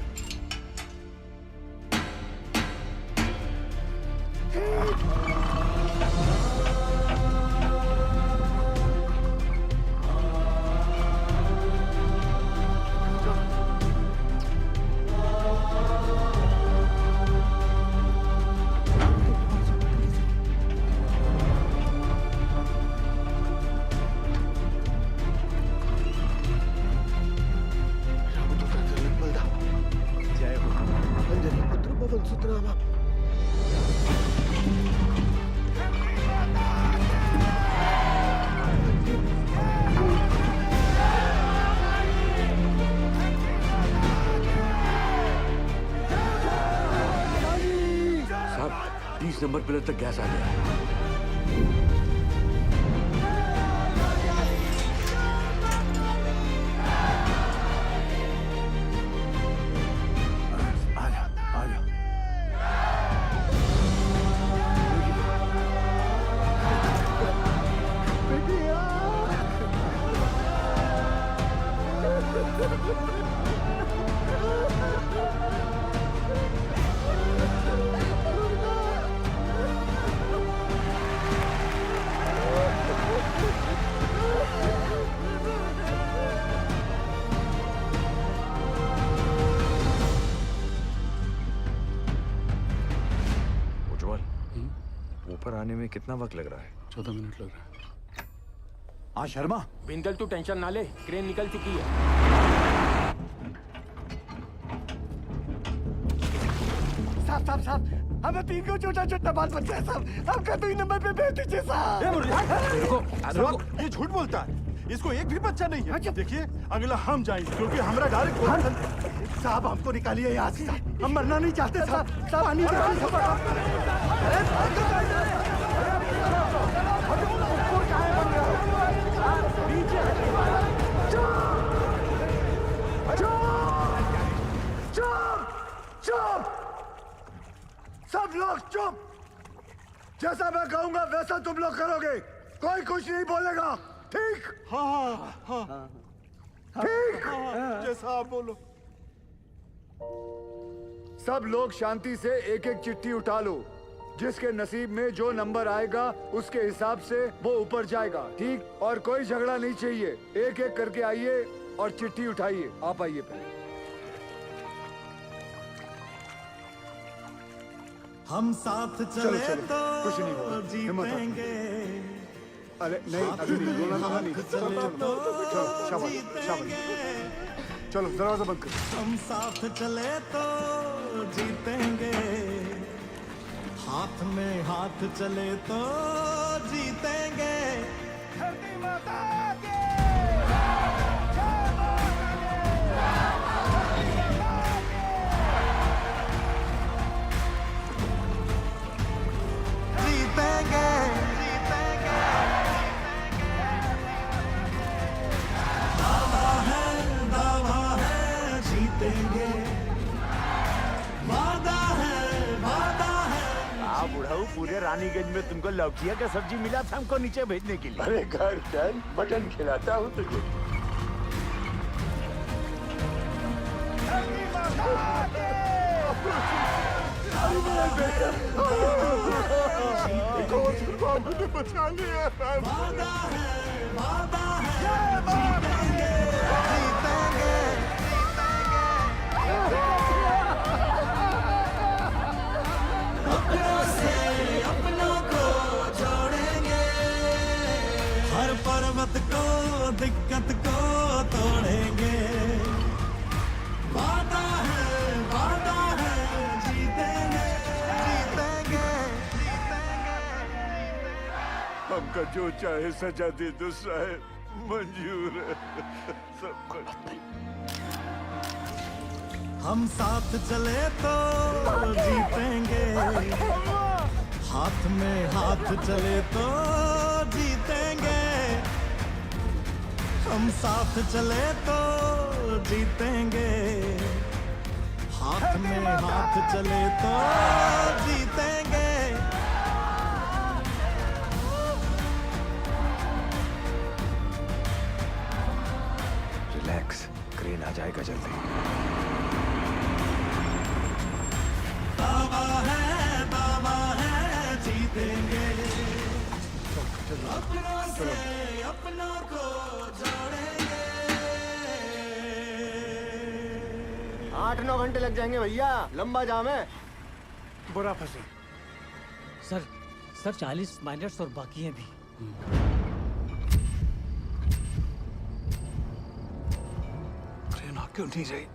जय हो। अंजनी पुत्र पवन सुत रामा। साहब 30 नंबर पिलर तक गैस आ गया है। ऊपर आने में कितना वक्त लग रहा है? 14 मिनट लग रहा है। हाँ शर्मा। बिंदल तू टेंशन ना ले, क्रेन निकल चुकी है। साहब हमें 3 को छोटा बाल बच्चा है साहब। आपका 2 नंबर पे भेज दीजिए साहब। ये झूठ बोलता है। इसको एक भी बच्चा नहीं है। देखिए अगला हम जाएंगे क्योंकि हमारा डायरेक्ट। साहब हमको निकालिए यहाँ से। हम मरना नहीं चाहते साहब। पानी सब लोग चुप। जैसा मैं कहूंगा वैसा तुम लोग करोगे। कोई कुछ नहीं बोलेगा। ठीक? हाँ। ठीक? जैसा आप बोलो। सब लोग शांति से एक एक चिट्ठी उठा लो। जिसके नसीब में जो नंबर आएगा उसके हिसाब से वो ऊपर जाएगा, ठीक? और कोई झगड़ा नहीं चाहिए, एक एक करके आइए और चिट्ठी उठाइए। आप आइए पहले। हम साथ चलो चले चलो, तो कुछ नहीं होगा, हिम्मत रखो। जीतेंगे। अरे नहीं, अभी नहीं, रोना धोना नहीं। चलो चलो, शाबाश शाबाश। चलो दरवाजा बंद करो। हम साथ चले तो जीतेंगे, हाथ में हाथ चले तो जीतेंगे। धरती माता की जीतेंगे, जीतेंगे। दावा है जीतेंगे, वादा है। आप बुढ़ाऊ, पूरे रानीगंज में तुमको लौकिया का सब्जी मिला था हमको नीचे भेजने के लिए। अरे घर चल, मटन खिलाता हूँ तुझे। मुझे बचा लिया। वादा है जीतेंगे, जीतेंगे। अपनों से अपनों को जोड़ेंगे, हर पर्वत को दिक्कत को तोड़ेंगे। वादा है जीतेंगे, जीतेंगे। हमका जो चाहे सजा दे दो साहब, मंजूर है सब कुछ। हम साथ चले तो जीतेंगे, हाथ में हाथ चले तो जीतेंगे। हम साथ चले तो जीतेंगे, हाथ में हाथ चले तो जीतेंगे। रिलैक्स, क्रेन आ जाएगा जल्दी। दावा है जीतेंगे, अपनों से अपनों को जोड़ेंगे। 8-9 घंटे लग जाएंगे भैया, लंबा जाम है। बुरा फंसे। सर 40 माइनर्स और बाकी हैं भी। ट्रेन आ क्यों नहीं रही?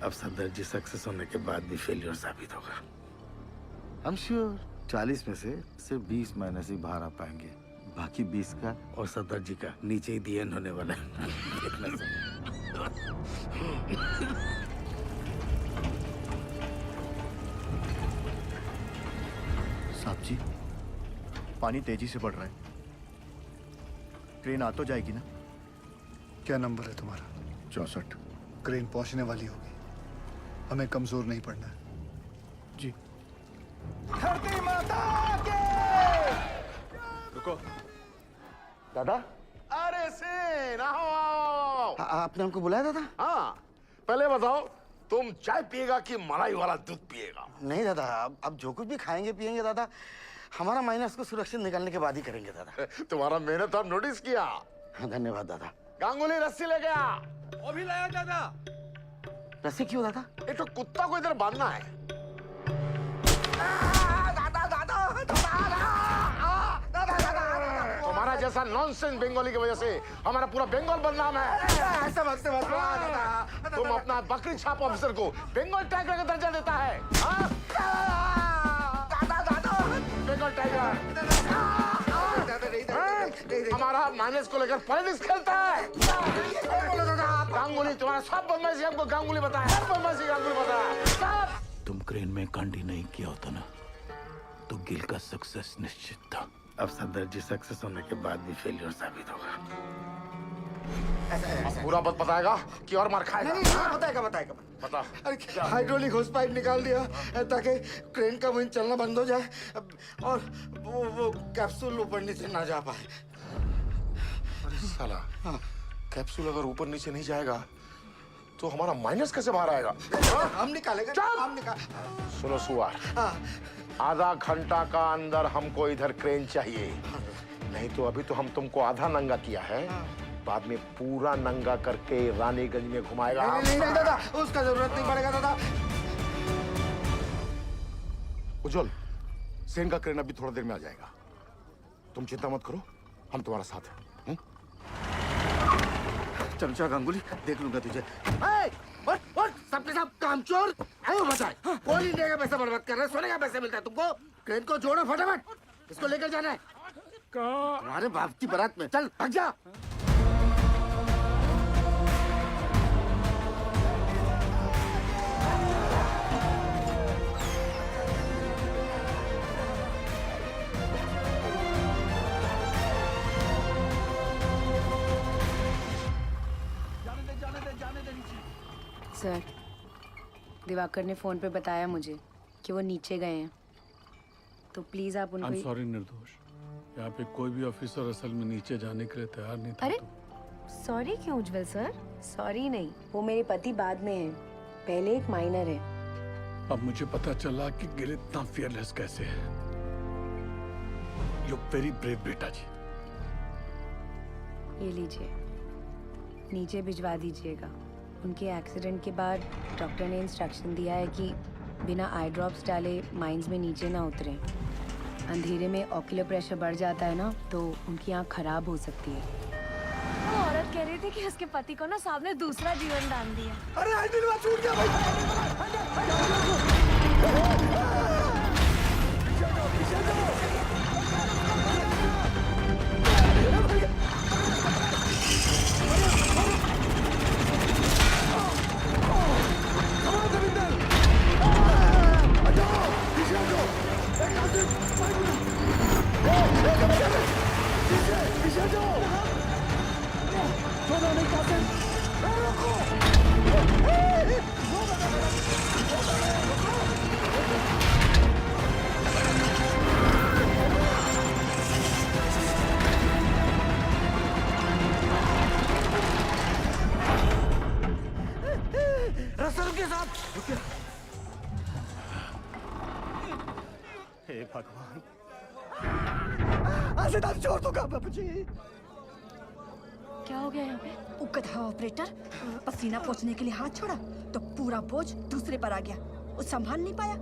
अब सदर जी सक्सेस होने के बाद भी फेलियर साबित होगा। आई एम श्योर 40 में से सिर्फ 20 माइनस ही बाहर आ पाएंगे, बाकी 20 का और सदर जी का नीचे ही दी एंड होने वाला है। देखना साहब जी, पानी तेजी से बढ़ रहा है, ट्रेन आ तो जाएगी ना? क्या नंबर है तुम्हारा? 64। क्रेन पहुंचने वाली होगी, हमें कमजोर नहीं पड़ना है। जी। धरती माता के। रुको दादा। अरे सेन, आओ। आपने हमको बुलाया दादा? हाँ, पहले बताओ तुम चाय पिएगा कि मलाई वाला दूध पिएगा? नहीं दादा, अब जो कुछ भी खाएंगे पिएंगे दादा, हमारा माइनस को सुरक्षित निकालने के बाद ही करेंगे दादा। तुम्हारा मेहनत हम नोटिस किया। हाँ, धन्यवाद दादा। गांगुली रस्सी ले गया। वो भी लाया दादा। रस्सी क्यों दादा? एक तो कुत्ता को इधर बांधना है। तुम्हारा जैसा नॉनसेंस बंगाली की वजह से हमारा पूरा बंगाल बदनाम है। ऐसा मत दादा। तुम अपना बकरी छाप ऑफिसर को बंगाल टाइगर का दर्जा देता है। बंगाल टाइगर हमारा माइनस को लेकर पॉलिटिक्स खेलता है। गांगुली तुम्हारा सब बदमाशी हमको गांगुली बताया, सब बदमाशी गांगुली बताया। तुम क्रेन में कांडी नहीं किया होता ना तो गिल का सक्सेस निश्चित था। अब सदर जी सक्सेस होने के बाद भी फेलियर साबित होगा। अब पूरा बात बताएगा कि और मार खाएगा? नहीं, बताएगा। बता। अरे हाइड्रोलिक होस पाइप निकाल दिया ताकि क्रेन का विंड चलना बंद हो जाए और वो कैप्सूल ऊपर नीचे ना जा पाए। अरे साला, कैप्सूल अगर ऊपर नीचे नहीं जाएगा तो हमारा माइनस कैसे बाहर आएगा? हम निकालेंगे, हम निकाल। सुनो सुअर, आधा घंटा का अंदर हमको इधर क्रेन चाहिए, नहीं तो अभी तो हम तुमको आधा नंगा किया है, बाद में पूरा नंगा करके रानीगंज में घुमाएगा। नहीं दादा, उसका जरूरत नहीं पड़ेगा दादा। उज्जवल, सेन का क्रेन अभी थोड़ा देर में आ जाएगा, तुम चिंता मत करो, हम तुम्हारा साथ हैं। चमचा गांगुली, देख लूंगा तुझे। सबके सब कामचोर आयो बताए। कोल इंडिया का पैसा बर्बाद कर रहे, सोने का पैसा मिलता है तुमको। क्रेन को जोड़ो फटाफट, इसको लेकर जाना है तुम्हारे बाप की बारात में। चल भाग जा। सर, दिवाकर ने फोन पे बताया मुझे कि वो नीचे गए हैं, तो प्लीज आप उनको। सॉरी निर्दोष, यहाँ पे कोई भी ऑफिसर असल में नीचे जाने के लिए तैयार नहीं था। अरे सॉरी क्यों उज्जवल सर? सॉरी नहीं, वो मेरे पति बाद में हैं, पहले एक माइनर है। अब मुझे पता चला कि गिल इतना फियरलेस कैसे है। यू वेरी ब्रेव बेटा जी। ये लीजिए, नीचे भिजवा दीजिएगा। उनके एक्सीडेंट के बाद डॉक्टर ने इंस्ट्रक्शन दिया है कि बिना आई ड्रॉप्स डाले माइंस में नीचे ना उतरें। अंधेरे में ऑक्यूलर प्रेशर बढ़ जाता है ना, तो उनकी आँख खराब हो सकती है। वो औरत कह रही थी कि उसके पति को ना साहब ने दूसरा जीवन दान दिया। अरे आइडिया छूट गया भाई। हे भगवान, आज छोड़ दूंगा बाबूजी। क्या हो गया यहाँ पे? उकथा ऑपरेटर पसीना पोंछने के लिए हाथ छोड़ा तो पूरा बोझ दूसरे पर आ गया। वो संभाल नहीं पाया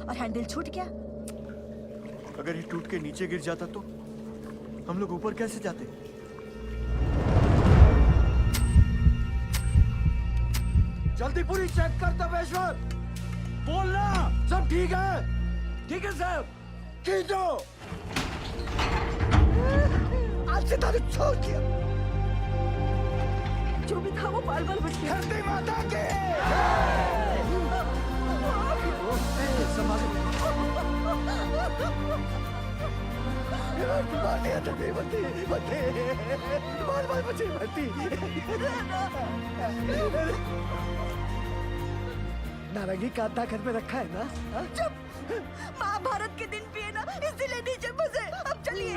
और हैंडल छूट गया। अगर ये टूट के नीचे गिर जाता तो हम लोग ऊपर कैसे जाते? जल्दी पूरी चेक कर तपेश्वर, बोलना सब ठीक है। ठीक है साहब, खींचो। आज से तारीख छोड़ दिया। जो भी था वो बाल बाल बच गया। धरती माता के नारंगी कांता घर में रखा है ना? चुप, महाभारत के दिन भी है ना, इसीलिए नीचे फंसे। अब चलिए।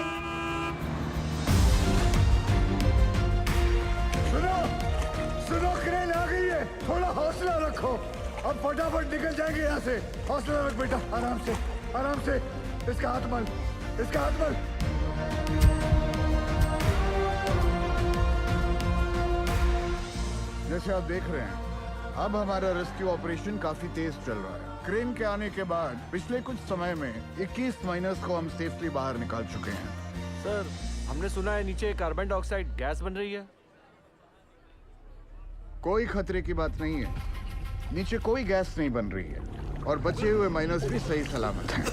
सुनो सुनो, क्रेन आ गई है, थोड़ा हौसला रखो। अब फटाफट निकल जाएंगे यहाँ से। हौसला रख बेटा, आराम से आराम से। इसका हाथ मल, इसका हाथ मल। जैसे आप देख रहे हैं, अब हमारा रेस्क्यू ऑपरेशन काफी तेज चल रहा है। क्रेन के आने के बाद पिछले कुछ समय में 21 माइनर्स को हम सेफली बाहर निकाल चुके हैं। सर, हमने सुना है नीचे कार्बन डाइऑक्साइड गैस बन रही है। कोई खतरे की बात नहीं है, नीचे कोई गैस नहीं बन रही है और बचे हुए माइनर्स भी सही सलामत हैं।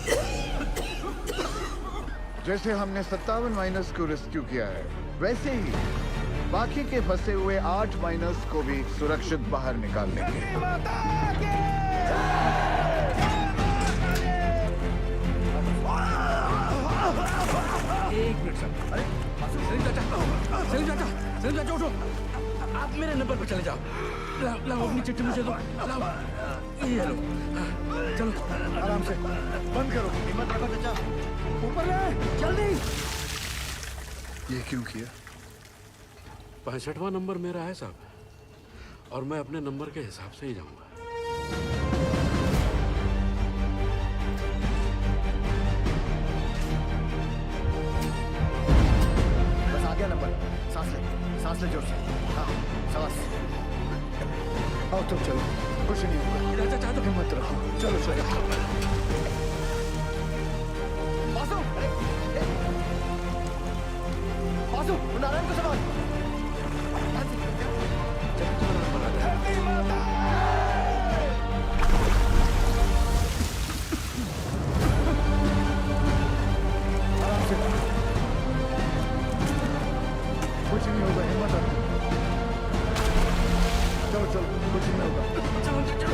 जैसे हमने 57 माइनर्स को रेस्क्यू किया है, वैसे ही बाकी के फंसे हुए 8 माइनर्स को भी सुरक्षित बाहर निकाल लेंगे। एक मिनट सर। अरे सलीम चाचा उठो। आप मेरे नंबर पर चले जाओ। लाओ अपनी चिट्ठी मुझे दो। लाओ, ये लो। चलो आराम से, बंद करो। हिम्मत रखो चाचा, ऊपर ले जल्दी। ये क्यों किया? 65वां नंबर मेरा है साहब। और मैं अपने नंबर के हिसाब से ही जाऊंगा। बस आ गया नंबर। सांस ले जोर से। हाँ, सांस। आओ तुम चलो, कुछ नहीं होगा। हिम्मत रखो, चलो चलो। बासु, नारायण को संभाल। कुछ नहीं होगा, हिम्मत रखो। चलो चलो, कुछ नहीं होगा। चलो चलो।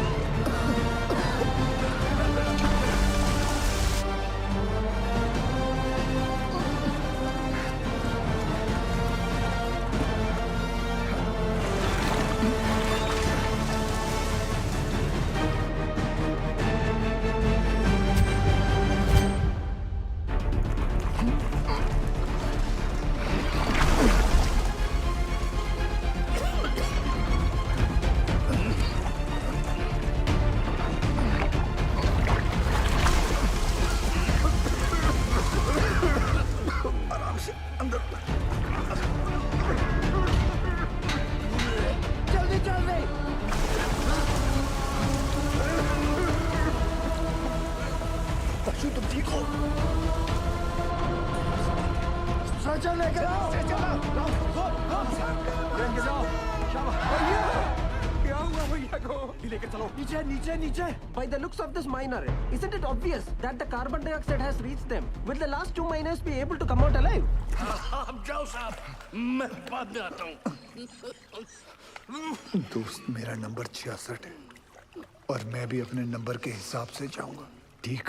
By the looks of this miner, isn't it obvious that the carbon dioxide has reached them? Will the last 2 miners be able to come out alive? आप जाओ साहब, मैं बाद में आता हूँ। दोस्त, मेरा नंबर 66 है और मैं भी अपने नंबर के हिसाब से जाऊंगा, ठीक?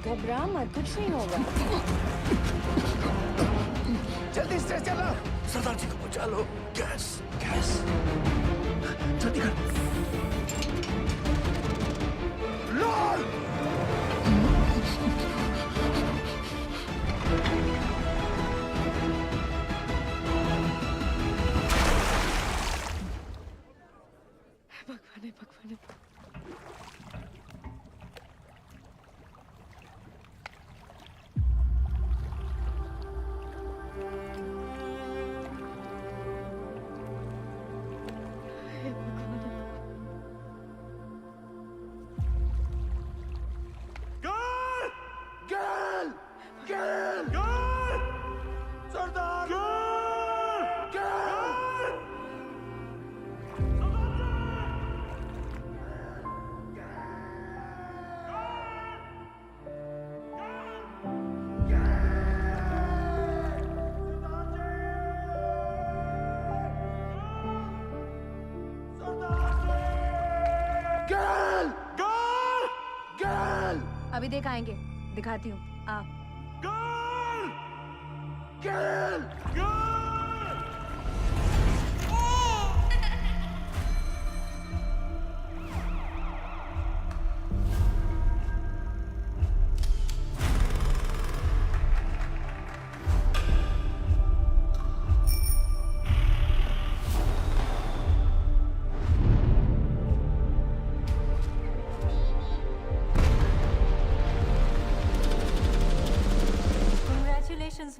घबरा मत, कुछ नहीं होगा। जल्दी से चलो, सरदार जी को बचा लो। गैस गैस जल्दी कर। लाल भगवान भगवान। अभी दिखाएंगे, दिखाती हूँ। आप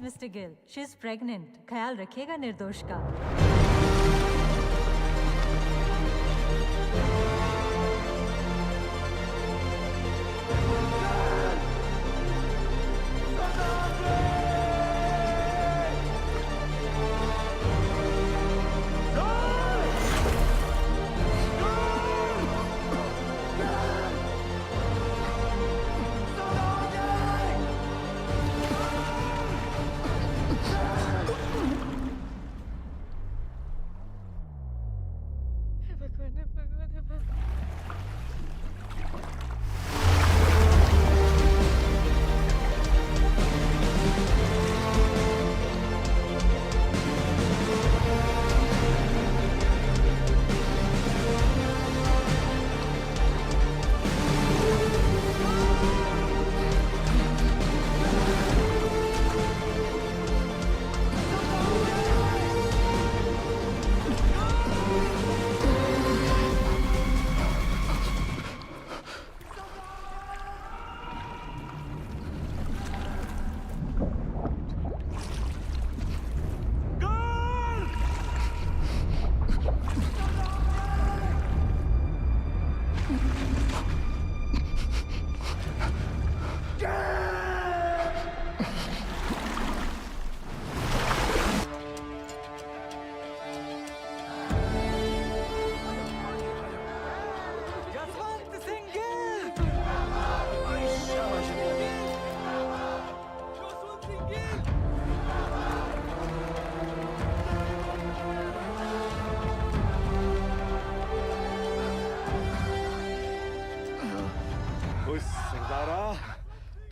mister Gill, she is pregnant. ख्याल रखिएगा निर्दोष का।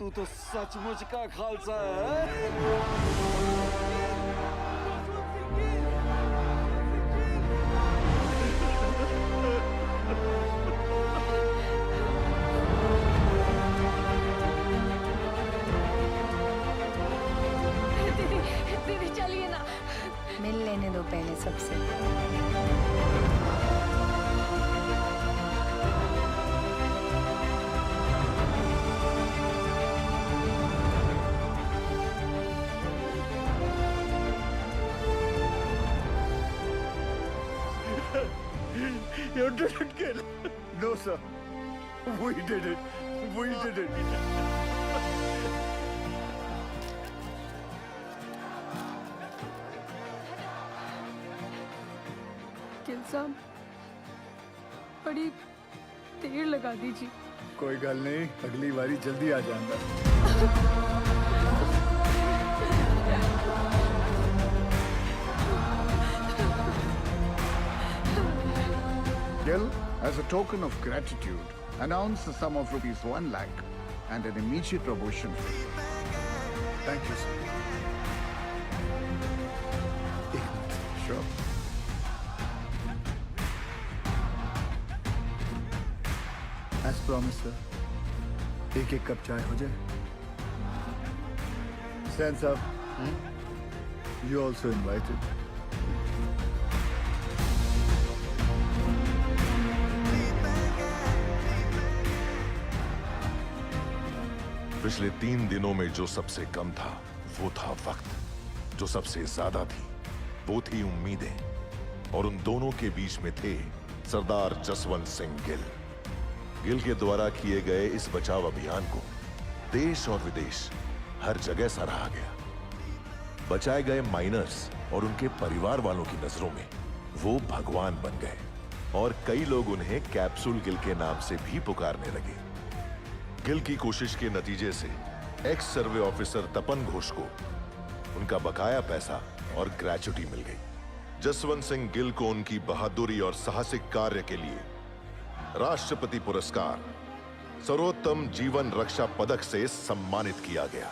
तू तो सचमुच का खालसा है। दीदी चलिए ना। मिल लेने दो पहले सबसे। You didn't kill. No, sir. We did it. We did it. Gill साहब बड़ी देर लगा दीजिए। कोई गल नहीं, अगली बारी जल्दी आ जाऊंगा। Gil, as a token of gratitude, announce the sum of ₹1 lakh and an immediate promotion. Thank you, sir. Sure. As promised, sir. एक कप चाय हो जाए। Stan साहब, you also invited. पिछले 3 दिनों में जो सबसे कम था वो था वक्त। जो सबसे ज्यादा थी वो थी उम्मीदें। और उन दोनों के बीच में थे सरदार जसवंत सिंह गिल। गिल के द्वारा किए गए इस बचाव अभियान को देश और विदेश हर जगह सराहा गया। बचाए गए माइनर्स और उनके परिवार वालों की नजरों में वो भगवान बन गए और कई लोग उन्हें कैप्सूल गिल के नाम से भी पुकारने लगे। गिल की कोशिश के नतीजे से एक्स सर्वे ऑफिसर तपन घोष को उनका बकाया पैसा और ग्रेच्युटी मिल गई। जसवंत सिंह गिल को उनकी बहादुरी और साहसिक कार्य के लिए राष्ट्रपति पुरस्कार सर्वोत्तम जीवन रक्षा पदक से सम्मानित किया गया।